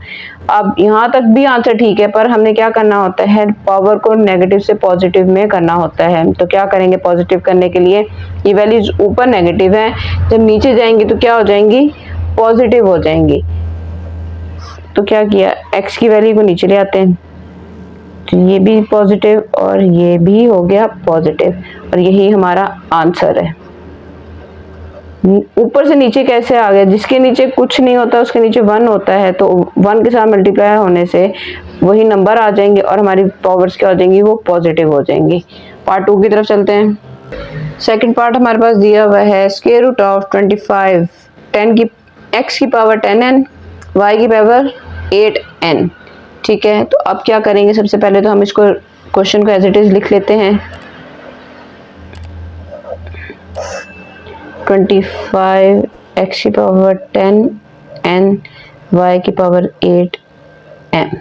[SPEAKER 1] अब यहाँ तक भी आंसर ठीक है, पर हमने क्या करना होता है पावर को नेगेटिव से पॉजिटिव में करना होता है। तो क्या करेंगे पॉजिटिव करने के लिए, ये वैल्यूज ऊपर नेगेटिव है, जब नीचे जाएंगी तो क्या हो जाएंगी पॉजिटिव हो जाएंगी। तो क्या किया x की वैल्यू को नीचे ले आते हैं, तो ये भी पॉजिटिव और ये भी हो गया पॉजिटिव, और यही हमारा आंसर है। ऊपर से नीचे कैसे आ गया, जिसके नीचे कुछ नहीं होता उसके नीचे 1 होता है, तो 1 के साथ मल्टीप्लाई होने से वही नंबर आ जाएंगे और हमारी पावर्स क्या हो जाएंगी वो पॉजिटिव हो जाएंगी। पार्ट 2 की तरफ चलते हैं। सेकंड पार्ट हमारे पास दिया हुआ है स्क्वायर रूट ऑफ 25, 10 की x की पावर 10n, y की पावर 8n। ठीक है, तो अब क्या करेंगे सबसे पहले तो हम इसको क्वेश्चन को एज इट इज लिख लेते हैं। 25 x की पावर 10n, y की पावर 8m।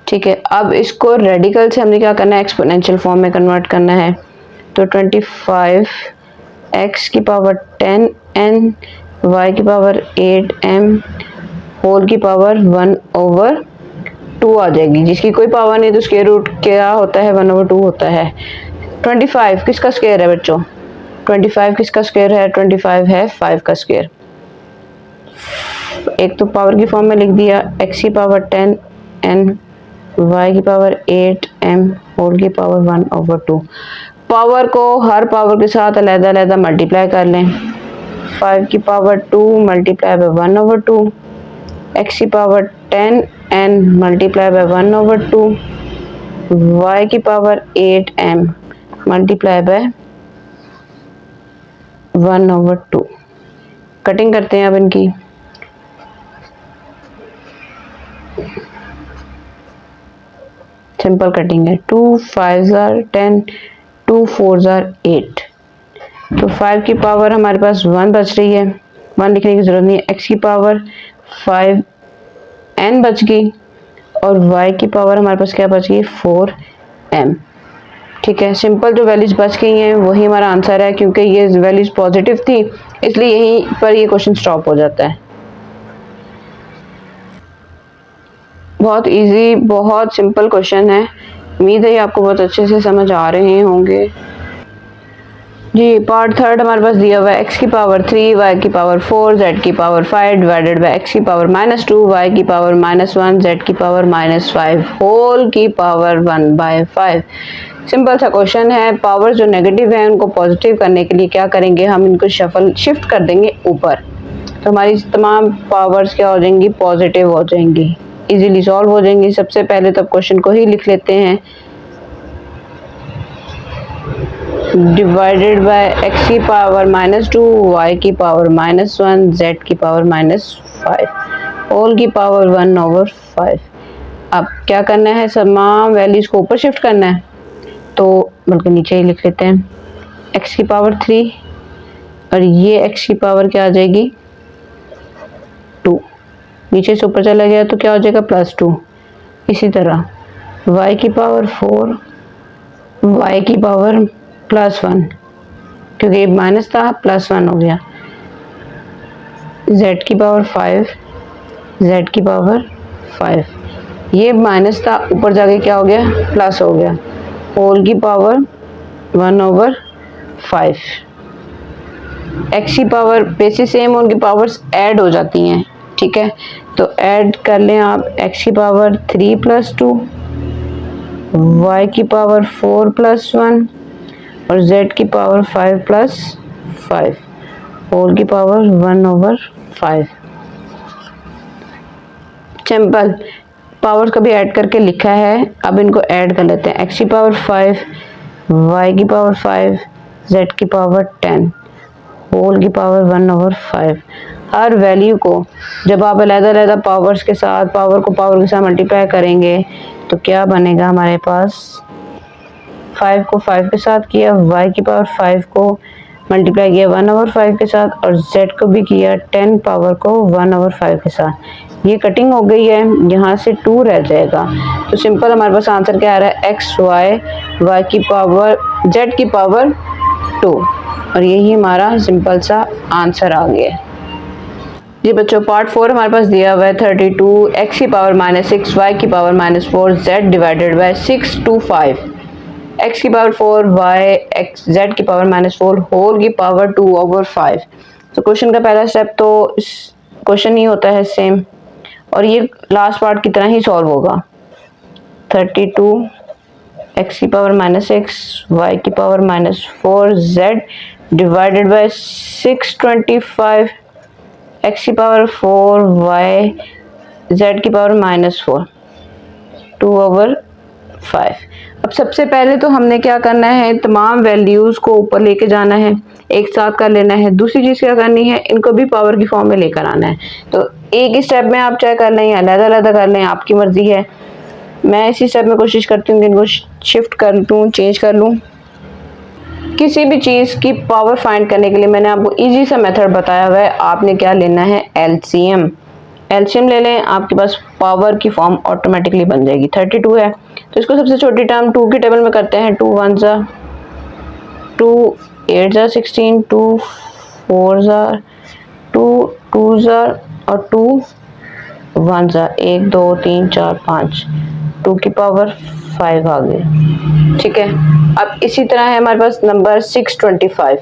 [SPEAKER 1] ठीक है, अब इसको रेडिकल से हमने क्या करना है एक्सपोनेंशियल फॉर्म में कन्वर्ट करना है। तो 25 x की पावर 10n, y की पावर 8m होल की पावर 1/4 2 आ जाएगी, जिसकी कोई पावर नहीं तो स्क्वायर रूट क्या होता है 1/2 होता है। 25 किसका स्क्वायर है बच्चों? 25 किसका स्क्वायर है? 25 है 5 का स्क्वायर। एक तो पावर की फॉर्म में लिख दिया, x की पावर 10n y की पावर 8m होल की पावर 1/2। पावर को हर पावर के साथ अलग अलग मल्टीप्लाई कर लें। 5 की पावर 2 मल्टीप्लाई बाय 1/2, x की power 10n multiply by 1/2, y की power 8m multiply by 1/2। Cutting करते हैं अब इनकी। सिंपल कटिंग है। 2 5 are 10, 2 4 are 8। तो 5 की पावर हमारे पास 1 बच रही है, 1 लिखने की जरूरत नहीं है। x की पावर 5n बच गई और y की पावर हमारे पास क्या बच गई? 4m। ठीक है, सिंपल जो वैल्यूज बच गई हैं वही हमारा आंसर है। क्योंकि ये वैल्यूज पॉजिटिव थी इसलिए यहीं पर ये क्वेश्चन स्टॉप हो जाता है। बहुत इजी, बहुत सिंपल क्वेश्चन है। उम्मीद है आपको बहुत अच्छे से समझ आ रहे होंगे। जी पार्ट थर्ड हमारे पास दिया हुआ है x की पावर 3, y की पावर 4, z की पावर 5 डिवाइडेड बाय x की पावर -2, y की पावर -1, z की पावर -5 होल की पावर 1/5। सिंपल सा क्वेश्चन है। पावर जो नेगेटिव है उनको पॉजिटिव करने के लिए क्या करेंगे? हम इनको शिफ्ट कर देंगे ऊपर, तो हमारी तमाम पावर्स क्या हो जाएंगी? पॉजिटिव हो जाएंगी, इजीली सॉल्व हो जाएंगी। सबसे पहले तो क्वेश्चन को ही लिख लेते हैं। डिवाइडेड बाय x की पावर -2, y की पावर -1, z की पावर -5 होल की पावर 1/5। अब क्या करना है? तमाम वैल्यूज को ऊपर शिफ्ट करना है, तो बल्कि नीचे ही लिख लेते हैं। x की पावर 3 और ये x की पावर क्या आ जाएगी? 2। नीचे से ऊपर चला गया तो क्या हो जाएगा? +2। इसी तरह y की पावर 4, y की पावर +1, क्योंकि ये माइनस था +1 हो गया। z की पावर 5, z की पावर 5, ये माइनस था ऊपर जाके क्या हो गया? प्लस हो गया। होल की पावर 1/5। x की पावर बेसिस सेम, उनकी पावर्स ऐड हो जाती हैं। ठीक है, तो ऐड कर लें आप। x की पावर 3 + 2, y की पावर 4 + 1 और z की पावर 5 + 5 होल की पावर 1/5। सिंपल पावर्स कभी ऐड करके लिखा है, अब इनको ऐड कर लेते हैं। x की पावर 5, y की पावर 5, z की पावर 10 होल की पावर 1/5। हर वैल्यू को जब आप अलग-अलग पावर्स के साथ पावर के साथ मल्टीप्लाई करेंगे तो क्या बनेगा हमारे पास? 5 को 5 के साथ किया, y की पावर 5 को मल्टीप्लाई किया 1/5 के साथ और z को भी किया 10 पावर को 1/5 के साथ। ये कटिंग हो गई है, यहाँ से 2 रह जाएगा। तो सिंपल हमारे पास आंसर क्या आ रहा है? x y की पावर z की पावर 2 और यही हमारा सिंपल सा आंसर आ गया। जी बच्चों पार्ट 4 हमारे पास दिया हुआ है 32 x की पावर -6 y की power -4 z divided by 6 to 5 x की पावर 4 y x z की पावर -4 होल की पावर 2/5। तो क्वेश्चन का पहला स्टेप तो क्वेश्चन ही होता है सेम, और ये लास्ट पार्ट की तरह ही सॉल्व होगा। 32 x की पावर -6 y की power -4 z divided by 625 x की पावर 4 y z की पावर -4 2/5। अब सबसे पहले तो हमने क्या करना है? तमाम वैल्यूज को ऊपर लेके जाना है, एक साथ कर लेना है। दूसरी चीज क्या करनी है? इनको भी पावर की फॉर्म में लेकर आना है। तो एक ही स्टेप में आप चाहे कर लें या अलग अलग कर लें, आपकी मर्जी है। मैं इसी स्टेप में कोशिश करती हूँ कि इनको शिफ्ट कर लूँ, चेंज कर लूँ। किसी भी चीज़ की पावर फाइंड करने के लिए मैंने आपको इजी सा मेथड बताया हुआ है। आपने क्या लेना है? एलसीएम। एलसीएम ले लें, आपके पास पावर की फॉर्म ऑटोमेटिकली बन जाएगी। 32 है तो इसको सबसे छोटी टर्म 2 की टेबल में करते हैं। 2 1 जा 2, 8 जा 16, 2 4 जा 2, 2 जा और 2 वन ज़ा 1 2 3 4 5, 2 की पावर 5 आ गई। ठीक है, अब इसी तरह है हमारे पास नंबर 625।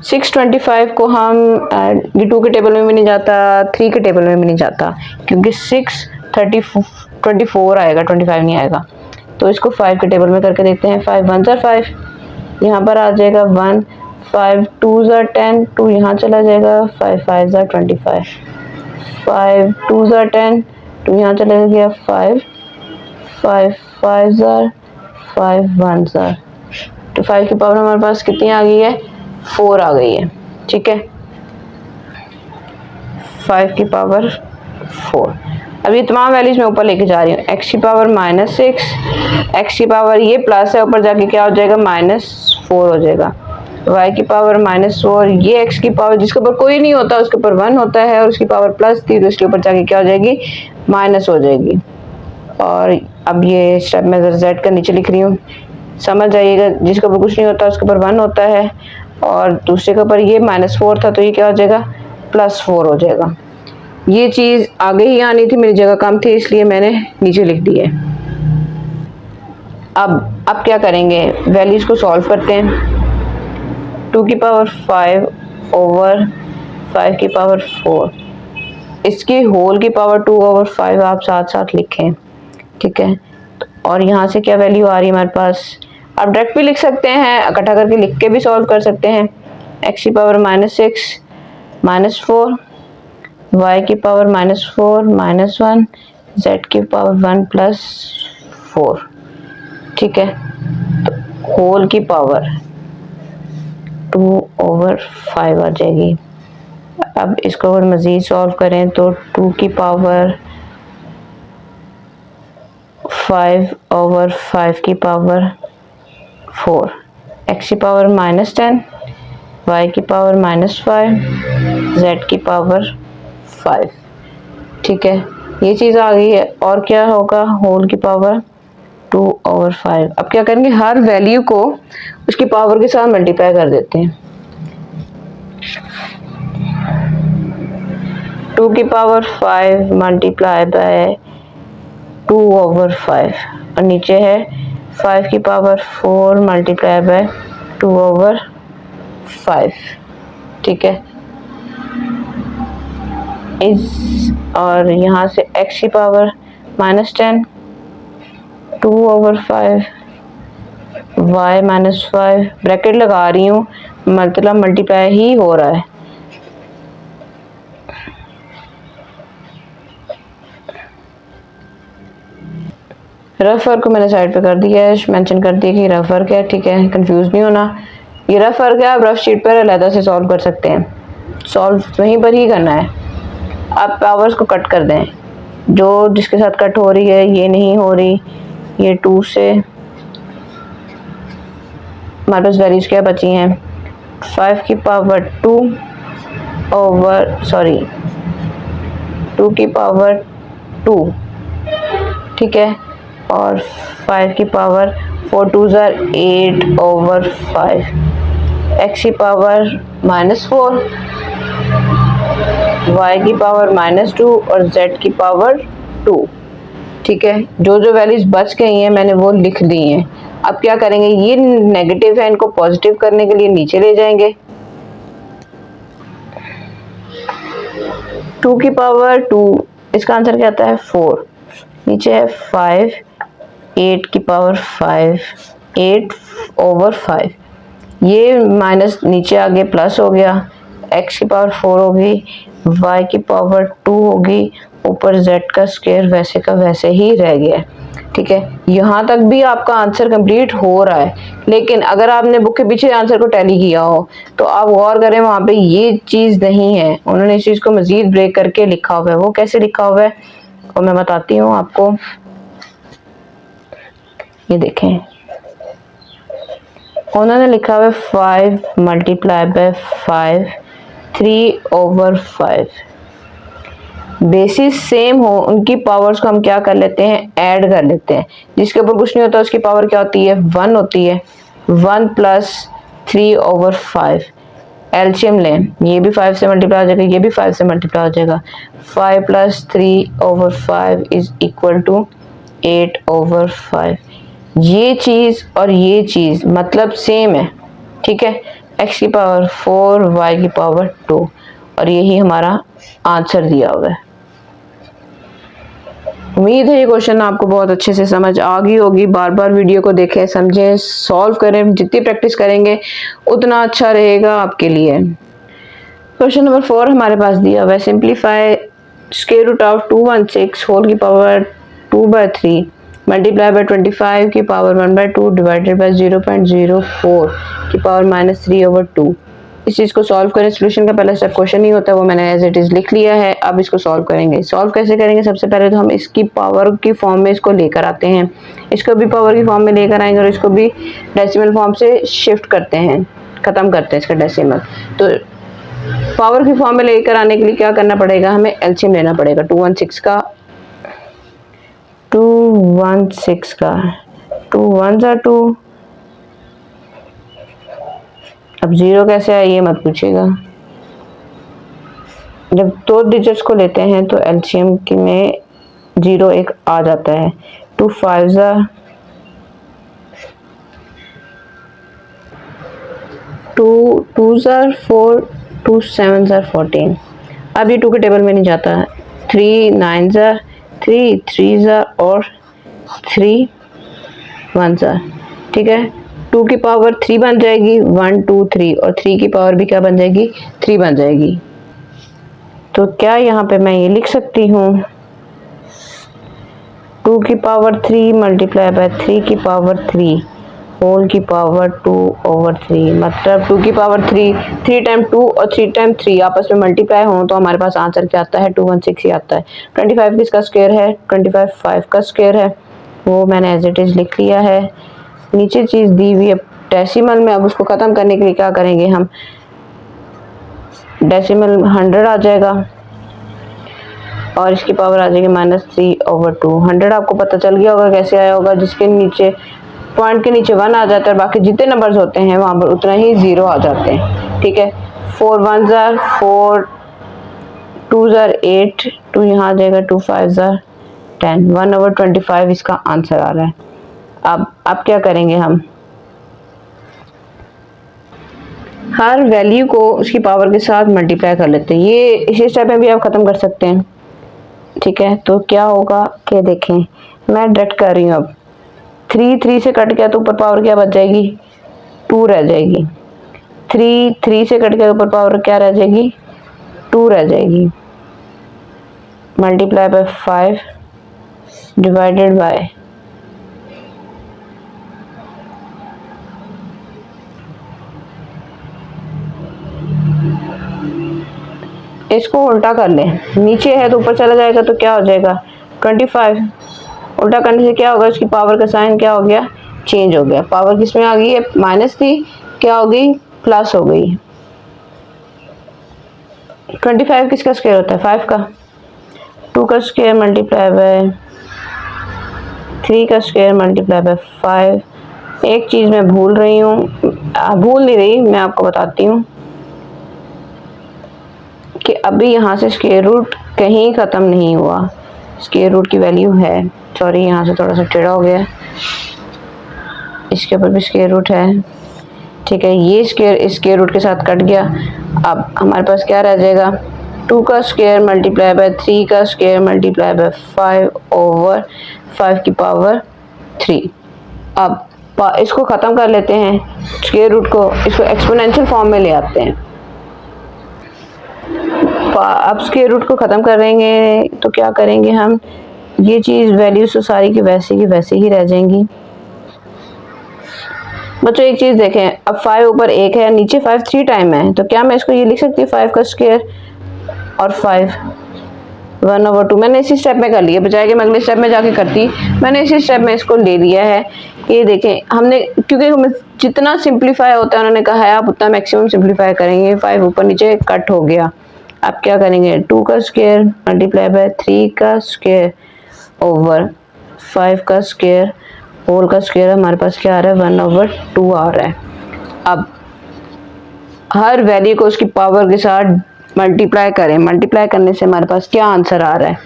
[SPEAKER 1] 625 को हम ये 2 के टेबल में भी नहीं जाता, 3 के टेबल में भी नहीं जाता, क्योंकि 24 आएगा, 25 नहीं आएगा। तो इसको 5 के टेबल में करके देखते हैं। 5 1 ज़ा 5, यहाँ पर आ जाएगा 1, 5 2 ज़ा 10, 2 यहाँ चला जाएगा, 5 5 ज़ा 25, 5 2 ज़ा 10, 2 यहाँ चला गया, 5 5 5 ज़ा 5 1 ज़ा। तो 5 की पावर हमारे पास कितनी आ गई है? 4 आ गई है। ठीक है, 5 की पावर 4। अब ये तमाम वैल्यूज मैं ऊपर लेके जा रही हूँ। x की पावर -6, x की पावर ये प्लस है, ऊपर जाके क्या हो जाएगा? -4 हो जाएगा। y की पावर -4, ये x की पावर जिसके ऊपर कोई नहीं होता उसके ऊपर 1 होता है, और उसकी पावर प्लस थी तो इसके ऊपर जाके क्या हो जाएगी? माइनस हो जाएगी। और अब ये स्टेप मैं z का नीचे लिख रही हूँ, समझ जाइएगा। जिसके ऊपर कुछ नहीं होता उसके ऊपर 1 होता है, और दूसरे के ऊपर ये -4 था तो ये क्या हो जाएगा? +4 हो जाएगा। ये चीज़ आगे ही आनी थी, मेरी जगह कम थी इसलिए मैंने नीचे लिख दी है। अब क्या करेंगे? वैल्यूज़ को सॉल्व करते हैं। 2 की पावर 5 ओवर 5 की पावर 4, इसकी होल की पावर 2 ओवर 5 आप साथ साथ लिखें। ठीक है, और यहाँ से क्या वैल्यू आ रही है हमारे पास? आप डायरेक्ट भी लिख सकते हैं, इकट्ठा करके लिख के भी सॉल्व कर सकते हैं। x की पावर -6 -4, y की पावर -4 -1, z की पावर 1 + 4। ठीक है, तो होल की पावर 2 ओवर 5 आ जाएगी। अब इसको अगर मज़ीद सॉल्व करें तो 2 की पावर 5 ओवर 5 की पावर 4, x की पावर -10, y की पावर -5, z की पावर 5। ठीक है, ये चीज़ आ गई है। और क्या होगा? होल की पावर 2 ओवर 5। अब क्या करेंगे? हर वैल्यू को उसकी पावर के साथ मल्टीप्लाई कर देते हैं। 2 की पावर 5 मल्टीप्लाई बाय 2 ओवर 5, और नीचे है 5 की पावर 4 मल्टीप्लाई बाय 2 ओवर 5। ठीक है, और यहाँ से x की पावर -10, 2 ओवर 5, y -5, ब्रैकेट लगा रही हूँ, मतलब मल्टीप्लाई ही हो रहा है। रफ वर्क को मैंने साइड पे कर दिया है, मेंशन कर दिया कि रफ वर्क है। ठीक है, कंफ्यूज नहीं होना, ये रफ वर्क है। आप रफ शीट पर अलहदा से सॉल्व कर सकते हैं, सॉल्व वहीं पर ही करना है। आप पावर्स को कट कर दें, जो जिसके साथ कट हो रही है ये नहीं हो रही। ये 2 से हमारे पास वैल्यूज क्या बची हैं? 5 की पावर 2 ओवर 2 की पावर 2। ठीक है, और 5 की पावर 4 2 ज़ा 8 ओवर 5, x की पावर -4, y की पावर -2 और z की पावर 2। ठीक है, जो जो वैल्यूज बच गई हैं मैंने वो लिख दी हैं। अब क्या करेंगे? ये नेगेटिव है, इनको पॉजिटिव करने के लिए नीचे ले जाएंगे। 2 की पावर 2, इसका आंसर क्या आता है? 4। नीचे है 5, 8 की पावर 5, 8 ओवर 5, ये माइनस नीचे आगे प्लस हो गया, x की पावर 4 होगी, y की पावर 2 होगी, ऊपर z का स्क्वायर वैसे का वैसे ही रह गया। ठीक है, यहाँ तक भी आपका आंसर कंप्लीट हो रहा है। लेकिन अगर आपने बुक के पीछे आंसर को टैली किया हो तो आप गौर करें, वहाँ पे ये चीज़ नहीं है, उन्होंने इस चीज़ को मज़ीद ब्रेक करके लिखा हुआ है। वो कैसे लिखा हुआ है और मैं बताती हूँ आपको। ये देखें, उन्होंने लिखा हुआ है 5 multiply by 5, 3 over 5। Basis same हो, उनकी पावर्स को हम क्या कर लेते हैं? ऐड कर लेते हैं। जिसके ऊपर कुछ नहीं होता उसकी पावर क्या होती है? 1 होती है। 1 + 3 ओवर 5, एलसीएम लें, ये भी 5 से मल्टीप्लाई हो जाएगा, ये भी 5 से मल्टीप्लाई हो जाएगा। 5 + 3/5 इज इक्वल टू 8/5। ये चीज़ और ये चीज़ मतलब सेम है, ठीक है। x की पावर 4 y की पावर 2 और यही हमारा आंसर दिया हुआ है। उम्मीद है ये क्वेश्चन आपको बहुत अच्छे से समझ आ गई होगी। बार बार वीडियो को देखें, समझें, सॉल्व करें। जितनी प्रैक्टिस करेंगे उतना अच्छा रहेगा आपके लिए। क्वेश्चन नंबर 4 हमारे पास दिया हुआ है। Simplify square root of 216 whole की पावर 2/3 मल्टीप्लाई बाय 25 की पावर 1/2 डिवाइडेड बाय 0.04 की पावर -3/2। इस चीज़ को सॉल्व करें। सोल्यूशन का पहला स्टेप क्वेश्चन नहीं होता, वो मैंने एज इट इज़ लिख लिया है। अब इसको सॉल्व करेंगे। सॉल्व कैसे करेंगे? सबसे पहले तो हम इसकी पावर की फॉर्म में इसको लेकर आते हैं, इसको भी पावर की फॉर्म में लेकर आएंगे और इसको भी डेसिमल फॉर्म से शिफ्ट करते हैं, ख़त्म करते हैं इसका डेसिमल। तो पावर की फॉर्म में लेकर आने के लिए क्या करना पड़ेगा? हमें एलसीएम लेना पड़ेगा 216 का 2 1 जा 2। अब 0 कैसे आया ये मत पूछिएगा। जब 2 डिजिट्स को लेते हैं तो एलसीएम में 0 एक आ जाता है। 2 5 जा 2 2 जा 4 2 7 जा 14। अब ये 2 के टेबल में नहीं जाता। 3 9 जा 3 3 जा और 3 1 जा, ठीक है। 2 की पावर 3 बन जाएगी, 1 2 3 और 3 की पावर भी क्या बन जाएगी? 3 बन जाएगी। तो क्या यहाँ पे मैं ये लिख सकती हूँ 2 की पावर 3 मल्टीप्लाई बाय 3 की पावर 3 होल की पावर 2/3। मतलब 2 की पावर 3 टाइम 2 और 3 टाइम 3 आपस में मल्टीप्लाई हों तो हमारे पास आंसर क्या आता है? 216 ही आता है। 25 किसका स्क्वायर है? 25 5 का स्क्वायर है, वो मैंने एज इट इज़ लिख लिया है। नीचे चीज़ दी हुई है डेसिमल में। अब उसको ख़त्म करने के लिए क्या करेंगे हम? डेसिमल 100 आ जाएगा और इसकी पावर आ जाएगी -3/2। 100 आपको पता चल गया होगा कैसे आया होगा, जिसके नीचे पॉइंट के नीचे 1 आ जाता है और बाकी जितने नंबर्स होते हैं वहाँ पर उतना ही 0 आ जाते हैं, ठीक है। 4 1 जार 4 2 जार 8 2 यहाँ आ जाएगा 2 5 जार 10 1/25 इसका आंसर आ रहा है। अब क्या करेंगे? हम हर वैल्यू को उसकी पावर के साथ मल्टीप्लाई कर लेते हैं। ये इसी स्टेप में भी आप ख़त्म कर सकते हैं, ठीक है। तो क्या होगा कि देखें, मैं डायरेक्ट कर रही हूँ। अब 3 3 से कट गया तो ऊपर पावर क्या बच जाएगी? 2 रह जाएगी। 3 3 से कट गया तो ऊपर पावर क्या रह जाएगी? 2 रह जाएगी। मल्टीप्लाई बाय 5 डिवाइडेड बाय इसको उल्टा कर लें। नीचे है तो ऊपर चला जाएगा तो क्या हो जाएगा? 25। उल्टा करने से क्या होगा? इसकी पावर का साइन क्या हो गया? चेंज हो गया। पावर किस में आ गई है? माइनस थी, क्या हो गई? प्लस हो गई। 25 किसका स्क्वायर होता है? 5 का। 2 का स्क्वायर मल्टीप्लाई बाय 3 का स्क्वायर मल्टीप्लाई बाय 5। एक चीज़ मैं भूल रही हूँ, भूल नहीं रही, मैं आपको बताती हूँ कि अभी यहाँ से स्क्वायर रूट कहीं ख़त्म नहीं हुआ। स्क्वायर रूट की वैल्यू है, सॉरी यहाँ से थोड़ा सा टेढ़ा हो गया, इसके ऊपर भी स्क्वायर रूट है, ठीक है। ये स्क्वायर इस स्क्वायर रूट के साथ कट गया। अब हमारे पास क्या रह जाएगा? 2 का स्क्वायर मल्टीप्लाई बाय 3 का स्क्वायर मल्टीप्लाई बाय 5/5 की पावर 3। अब इसको ख़त्म कर लेते हैं, स्क्वायर रूट को, इसको एक्सपोनेंशियल फॉर्म में ले आते हैं। अब स्क्वायर रूट को ख़त्म करेंगे तो क्या करेंगे हम? ये चीज़ वैल्यूज तो सारी की वैसे ही रह जाएंगी। बच्चों एक चीज़ देखें, अब 5 ऊपर 1 है, नीचे 5 3 टाइम है, तो क्या मैं इसको ये लिख सकती हूँ 5 का स्क्वायर और 5 1/2। मैंने इसी स्टेप में कर लिया, बजाय कि मैं अगले स्टेप में जाके करती, मैंने इसी स्टेप में इसको ले लिया है। ये देखें हमने, क्योंकि हमें जितना सिंप्लीफाई होता है उन्होंने कहा है आप उतना मैक्सिमम सिंप्लीफाई करेंगे। 5 ऊपर नीचे कट हो गया। अब क्या करेंगे? 2 का स्क्वायर मल्टीप्लाई बाय 3 का स्क्वायर ओवर 5 का स्क्वायर होल का स्क्वायर, हमारे पास क्या आ रहा है? 1/2 आ रहा है। हर वैल्यू को उसकी पावर के साथ मल्टीप्लाई करें। मल्टीप्लाई करने से हमारे पास क्या आंसर आ रहा है?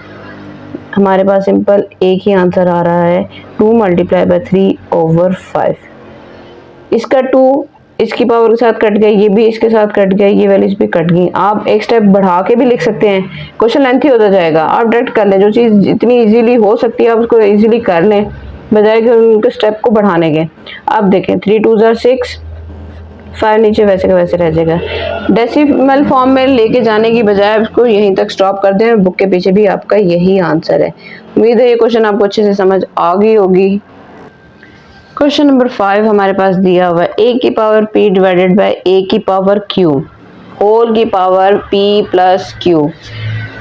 [SPEAKER 1] हमारे पास सिंपल एक ही आंसर आ रहा है, 2 मल्टीप्लाई बाय 3/5। इसका 2 इसकी पावर के साथ कट गया, ये भी इसके साथ कट गया, ये वैल्यूज भी कट गई। आप एक स्टेप बढ़ा के भी लिख सकते हैं, क्वेश्चन लेंथी होता जाएगा। आप डायरेक्ट कर लें, जो चीज़ जितनी इजीली हो सकती है आप उसको इजीली कर लें, बजाय कि उनके स्टेप को बढ़ाने के। अब देखें 3 2 6, 5 नीचे वैसे का वैसे रह जाएगा। डेसिमल फॉर्म में लेके जाने की बजाय उसको यहीं तक स्टॉप कर दें। बुक के पीछे भी आपका यही आंसर है। उम्मीद है ये क्वेश्चन आपको अच्छे से समझ आ गई होगी। क्वेश्चन नंबर 5 हमारे पास दिया हुआ है, a की power p divided by a की पावर q होल की power p plus q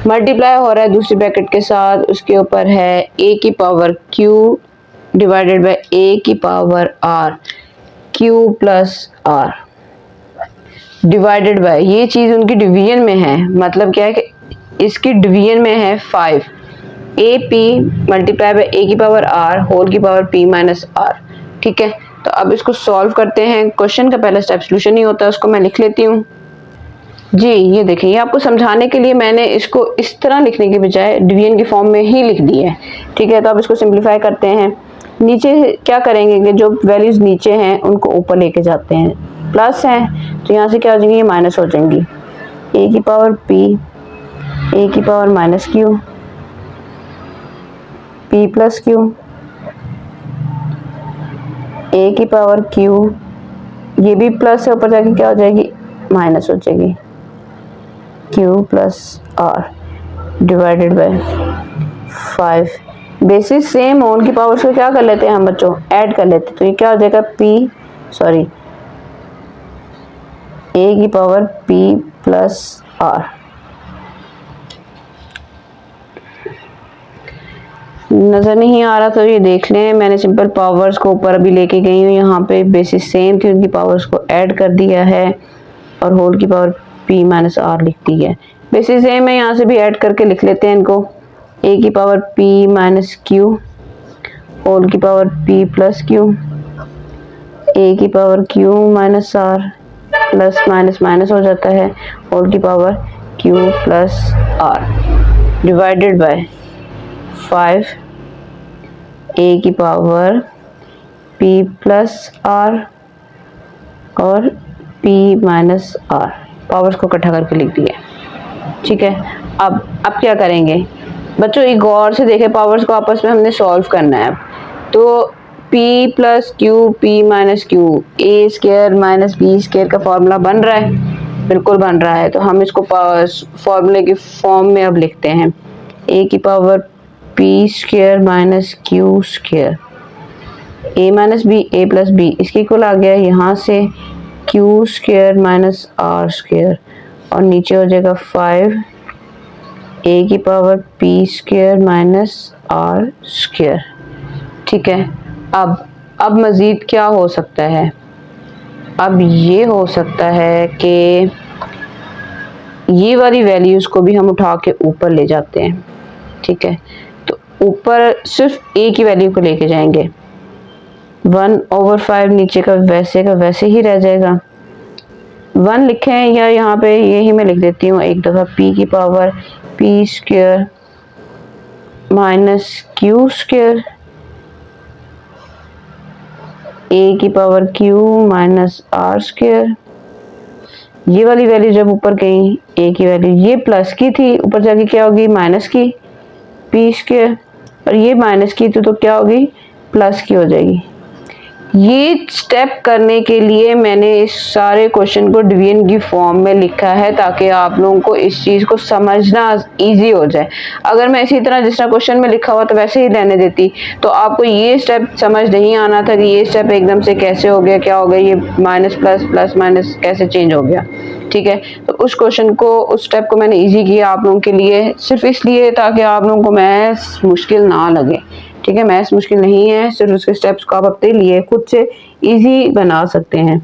[SPEAKER 1] multiply हो रहा है दूसरी ब्रैकेट के साथ, उसके ऊपर है a की power q divided by a की power r q plus r divided bye, ये चीज़ उनकी डिवीजन में है। मतलब क्या है कि इसकी डिवीजन में है 5, ए पी मल्टीप्लाई बाय ए की पावर r होल की पावर p माइनस r। ठीक है, तो अब इसको सॉल्व करते हैं। क्वेश्चन का पहला स्टेप सोल्यूशन ही होता है, उसको मैं लिख लेती हूँ जी। ये देखें, ये आपको समझाने के लिए मैंने इसको इस तरह लिखने के बजाय डिवीजन की फॉर्म में ही लिख दी है। ठीक है, तो अब इसको सिंप्लीफाई करते हैं। नीचे क्या करेंगे कि जो वैल्यूज नीचे हैं उनको ऊपर लेके जाते हैं। प्लस हैं तो यहाँ से क्या हो जाएंगी, ये माइनस हो जाएंगी। ए की पावर p, ए की power minus q, p plus q, ए की पावर q, ये भी प्लस है, ऊपर जाके क्या हो जाएगी, माइनस हो जाएगी, q plus r divided by 5। Basis same हो, उनकी पावर्स को क्या कर लेते हैं हम बच्चों, ऐड कर लेते हैं। तो ये क्या हो जाएगा a की पावर p प्लस r। नज़र नहीं आ रहा तो ये देख लें, मैंने सिंपल पावर्स को ऊपर अभी लेके गई हूँ। यहाँ पे बेसिस सेम थी, उनकी पावर्स को ऐड कर दिया है और होल की पावर p माइनस r लिख दी है। बेसिस सेम है, यहाँ से भी ऐड करके लिख लेते हैं इनको। a की power p minus q whole की power p plus q, a की power q minus r plus minus minus हो जाता है, होल की power q plus r divided by 5, a की पावर p प्लस r और p माइनस r, पावर्स को इकट्ठा करके लिख दिया। ठीक है, अब क्या करेंगे बच्चों, एक गौर से देखें, पावर्स को आपस में हमने सॉल्व करना है। तो p plus q, p minus q, a square minus b square का फॉर्मूला बन रहा है, बिल्कुल बन रहा है। तो हम इसको फॉर्मूले की फॉर्म में अब लिखते हैं, a की power p square minus q square, a minus b, a plus b, इसके इक्वल आ गया यहाँ से q square minus r square, और नीचे हो जाएगा 5 a की power p square minus r square. ठीक है, अब मज़ीद क्या हो सकता है, अब ये हो सकता है कि ये वाली वैल्यूज़ को भी हम उठा के ऊपर ले जाते हैं। ठीक है, तो ऊपर सिर्फ a की वैल्यू को लेके जाएंगे, 1/5 नीचे का वैसे ही रह जाएगा। 1 लिखें या यहाँ पे यही मैं लिख देती हूँ एक दफ़ा, p की power p square minus q square, a की power q minus r square. ये वाली वैल्यू जब ऊपर गई, a की वैल्यू ये प्लस की थी, ऊपर जाके क्या होगी, माइनस की p स्क्वायर, और ये माइनस की थी तो क्या होगी, प्लस की हो जाएगी। ये स्टेप करने के लिए मैंने इस सारे क्वेश्चन को डिवीजन की फॉर्म में लिखा है, ताकि आप लोगों को इस चीज़ को समझना इजी हो जाए। अगर मैं इसी तरह जिस तरह क्वेश्चन में लिखा हुआ तो वैसे ही रहने देती, तो आपको ये स्टेप समझ नहीं आना था कि ये स्टेप एकदम से कैसे हो गया, क्या हो गया, ये माइनस प्लस प्लस माइनस कैसे चेंज हो गया। ठीक है, तो उस क्वेश्चन को, उस स्टेप को मैंने ईजी किया आप लोगों के लिए, सिर्फ इसलिए ताकि आप लोगों को मैथ्स मुश्किल ना लगे। ठीक है, मैथ्स मुश्किल नहीं है, सिर्फ उसके स्टेप्स को आप अपने लिए खुद से इजी बना सकते हैं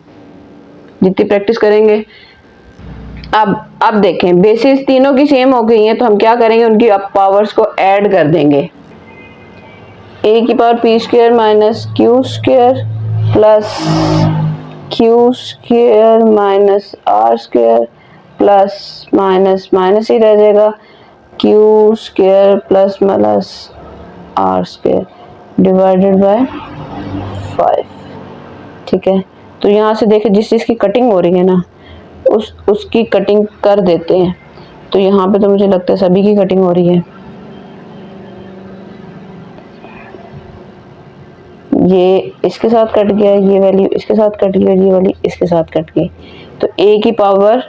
[SPEAKER 1] जितनी प्रैक्टिस करेंगे। अब देखें, बेसिस तीनों की सेम हो गई हैं, तो हम क्या करेंगे, उनकी अब पावर्स को ऐड कर देंगे। a की power p square minus q square plus q square minus r square plus minus minus ही रह जाएगा, q square plus minus r square divided by 5। ठीक है, तो यहाँ से देखें जिस चीज़ की कटिंग हो रही है ना उसकी कटिंग कर देते हैं। तो यहाँ पे तो मुझे लगता है सभी की कटिंग हो रही है। ये इसके साथ कट गया, ये वैल्यू इसके साथ कट गई, ये वाली इसके साथ कट गई, तो a की पावर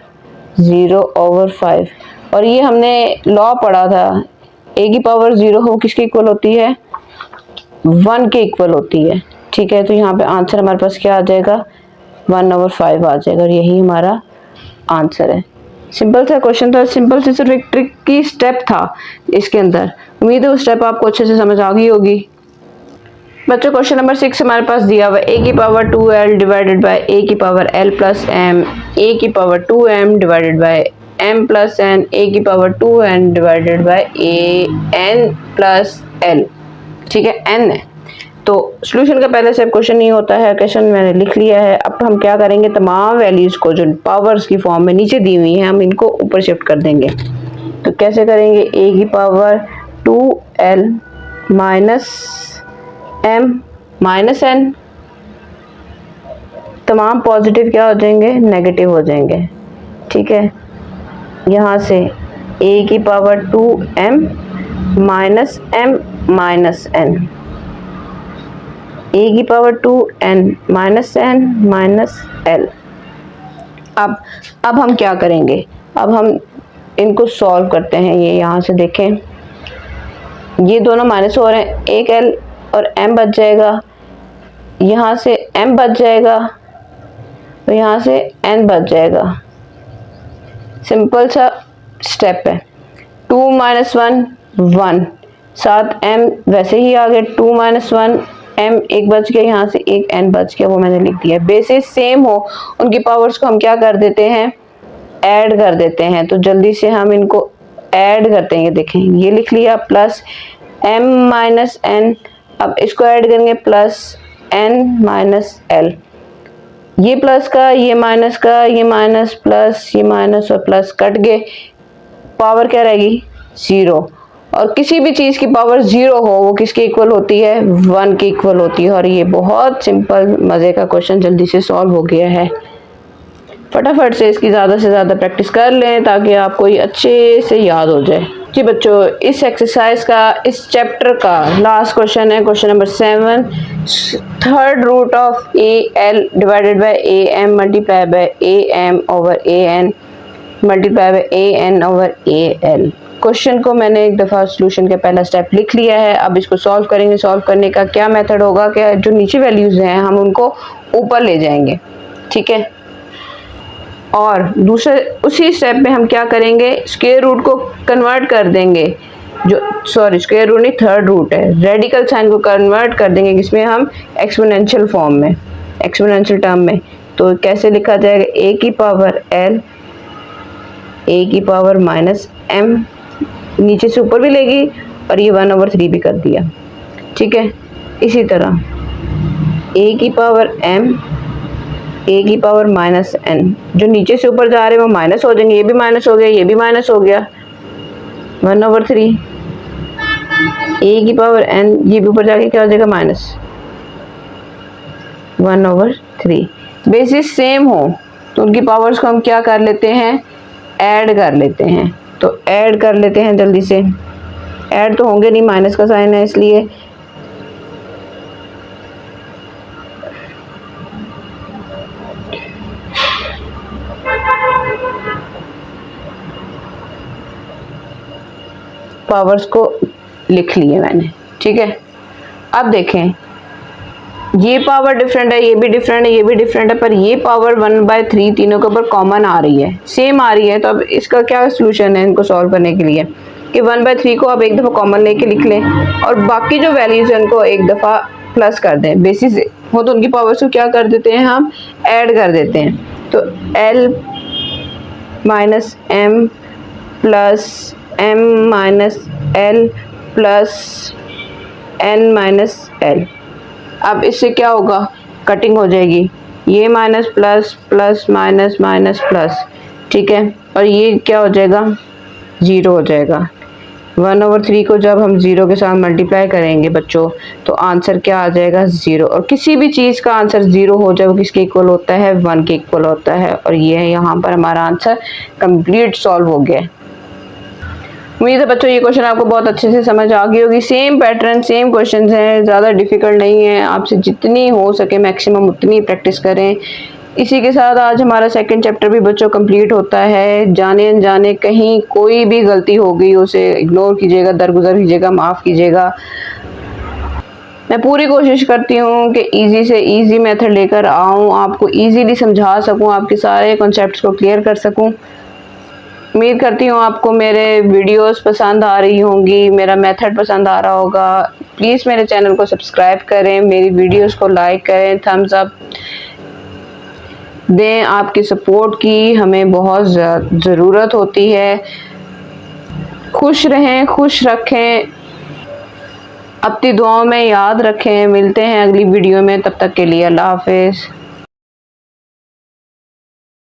[SPEAKER 1] 0/5। और ये हमने लॉ पढ़ा था, a की पावर 0 हो किसके इक्वल होती है, 1 के इक्वल होती है। ठीक है, तो यहाँ पे आंसर हमारे पास क्या आ जाएगा, 1/5 आ जाएगा, और यही हमारा आंसर है। सिंपल सा क्वेश्चन था, सिंपल सी सिर्फ एक ट्रिक की स्टेप था इसके अंदर। उम्मीद है वो स्टेप आपको अच्छे से समझ आ गई होगी। बच्चों क्वेश्चन नंबर 6 हमारे पास दिया हुआ है, a की power 2l divided by a की power l plus m, a की power 2m divided by m plus n, a की power 2n divided by an plus l। ठीक है, n है, तो सॉल्यूशन का पहले स्टेप क्वेश्चन नहीं होता है, क्वेश्चन मैंने लिख लिया है। अब हम क्या करेंगे, तमाम वैल्यूज को जो पावर्स की फॉर्म में नीचे दी हुई हैं हम इनको ऊपर शिफ्ट कर देंगे। तो कैसे करेंगे, a की power 2l minus m minus n, तमाम पॉजिटिव क्या हो जाएंगे, नेगेटिव हो जाएंगे। ठीक है, यहाँ से a की power 2m minus m minus n, a की power 2n minus n minus l। अब हम क्या करेंगे, अब हम इनको सॉल्व करते हैं। ये यहाँ से देखें, ये दोनों माइनस हो रहे हैं, एक l और m बच जाएगा, यहाँ से m बच जाएगा, तो यहाँ से n बच जाएगा। सिंपल सा स्टेप है, 2 माइनस 1 1, साथ m वैसे ही आ गए, 2 माइनस 1 m एक बच गया, यहाँ से एक n बच गया, वो मैंने लिख दिया। बेसिस सेम हो उनकी पावर्स को हम क्या कर देते हैं, ऐड कर देते हैं। तो जल्दी से हम इनको ऐड करते हैं, ये देखें, ये लिख लिया प्लस m माइनस n, अब इसको ऐड करेंगे प्लस n माइनस l, ये प्लस का ये माइनस का, ये माइनस प्लस ये माइनस और प्लस कट गए, पावर क्या रहेगी 0। और किसी भी चीज़ की पावर 0 हो वो किसके इक्वल होती है, 1 के इक्वल होती है। और ये बहुत सिंपल मज़े का क्वेश्चन जल्दी से सॉल्व हो गया है। फटाफट से इसकी ज़्यादा से ज़्यादा प्रैक्टिस कर लें ताकि आपको ये अच्छे से याद हो जाए। जी बच्चों, इस एक्सरसाइज का, इस चैप्टर का लास्ट क्वेश्चन है, question number 7, third root of al divided by am multiply by am over an multiply by an over al। Question को मैंने एक दफ़ा सॉल्यूशन का पहला स्टेप लिख लिया है, अब इसको सॉल्व करेंगे। सॉल्व करने का क्या मेथड होगा कि जो नीचे वैल्यूज़ हैं हम उनको ऊपर ले जाएंगे। ठीक है, और दूसरे उसी स्टेप में हम क्या करेंगे, स्क्वायर रूट को कन्वर्ट कर देंगे, जो सॉरी स्क्वायर रूट नहीं थर्ड रूट है, रेडिकल साइन को कन्वर्ट कर देंगे जिसमें हम एक्सपोनेंशियल फॉर्म में, एक्सपोनेंशियल टर्म में। तो कैसे लिखा जाएगा, a की पावर l, a की पावर माइनस m, नीचे से ऊपर भी लेगी और ये 1/3 भी कर दिया। ठीक है, इसी तरह a की पावर m, a की पावर माइनस n, जो नीचे से ऊपर जा रहे हैं वो माइनस हो जाएंगे, ये भी माइनस हो गया, ये भी माइनस हो गया, 1/3। a की पावर n, ये भी ऊपर जाके क्या हो जाएगा, माइनस 1/3। बेसिस सेम हो तो उनकी पावर्स को हम क्या कर लेते हैं, ऐड कर लेते हैं। तो ऐड कर लेते हैं जल्दी से, ऐड तो होंगे नहीं, माइनस का साइन है इसलिए। पावर्स को लिख लिए मैंने। ठीक है, अब देखें, ये पावर डिफरेंट है, ये भी डिफरेंट है, ये भी डिफरेंट है, पर ये पावर 1/3 तीनों के ऊपर कॉमन आ रही है, सेम आ रही है। तो अब इसका क्या सोल्यूशन है इनको सॉल्व करने के लिए, कि 1/3 को आप एक दफ़ा कॉमन लेके लिख लें और बाकी जो वैल्यूज़ हैं उनको एक दफ़ा प्लस कर दें। बेसिस हो तो उनकी पावर्स को क्या कर देते हैं, हम ऐड कर देते हैं। तो l minus m plus m minus l plus n minus l। अब इससे क्या होगा, कटिंग हो जाएगी, ये minus plus plus minus minus plus, ठीक है, और ये क्या हो जाएगा, 0 हो जाएगा। 1/3 को जब हम 0 के साथ मल्टीप्लाई करेंगे बच्चों तो आंसर क्या आ जाएगा, 0। और किसी भी चीज़ का आंसर 0 हो जाए वो किसके इक्वल होता है, 1 के इक्वल होता है। और ये यहाँ पर हमारा आंसर कंप्लीट सॉल्व हो गया। उम्मीद है बच्चों ये क्वेश्चन आपको बहुत अच्छे से समझ आ गई होगी। सेम पैटर्न सेम क्वेश्चन हैं, ज़्यादा डिफिकल्ट नहीं है। आपसे जितनी हो सके मैक्सिमम उतनी प्रैक्टिस करें। इसी के साथ आज हमारा सेकंड चैप्टर भी बच्चों कंप्लीट होता है। जाने अनजाने कहीं कोई भी गलती हो गई उसे इग्नोर कीजिएगा, दरगुजर कीजिएगा, माफ़ कीजिएगा। मैं पूरी कोशिश करती हूँ कि इजी से इजी मेथड लेकर आऊँ, आपको इजीली समझा सकूँ, आपके सारे कॉन्सेप्ट्स को क्लियर कर सकूँ। उम्मीद करती हूँ आपको मेरे वीडियोस पसंद आ रही होंगी, मेरा मेथड पसंद आ रहा होगा। प्लीज़ मेरे चैनल को सब्सक्राइब करें, मेरी वीडियोस को लाइक करें, थम्स अप दें। आपकी सपोर्ट की हमें बहुत ज़रूरत होती है। खुश रहें, खुश रखें, अपनी दुआओं में याद रखें। मिलते हैं अगली वीडियो में, तब तक के लिए अल्लाह हाफिज़।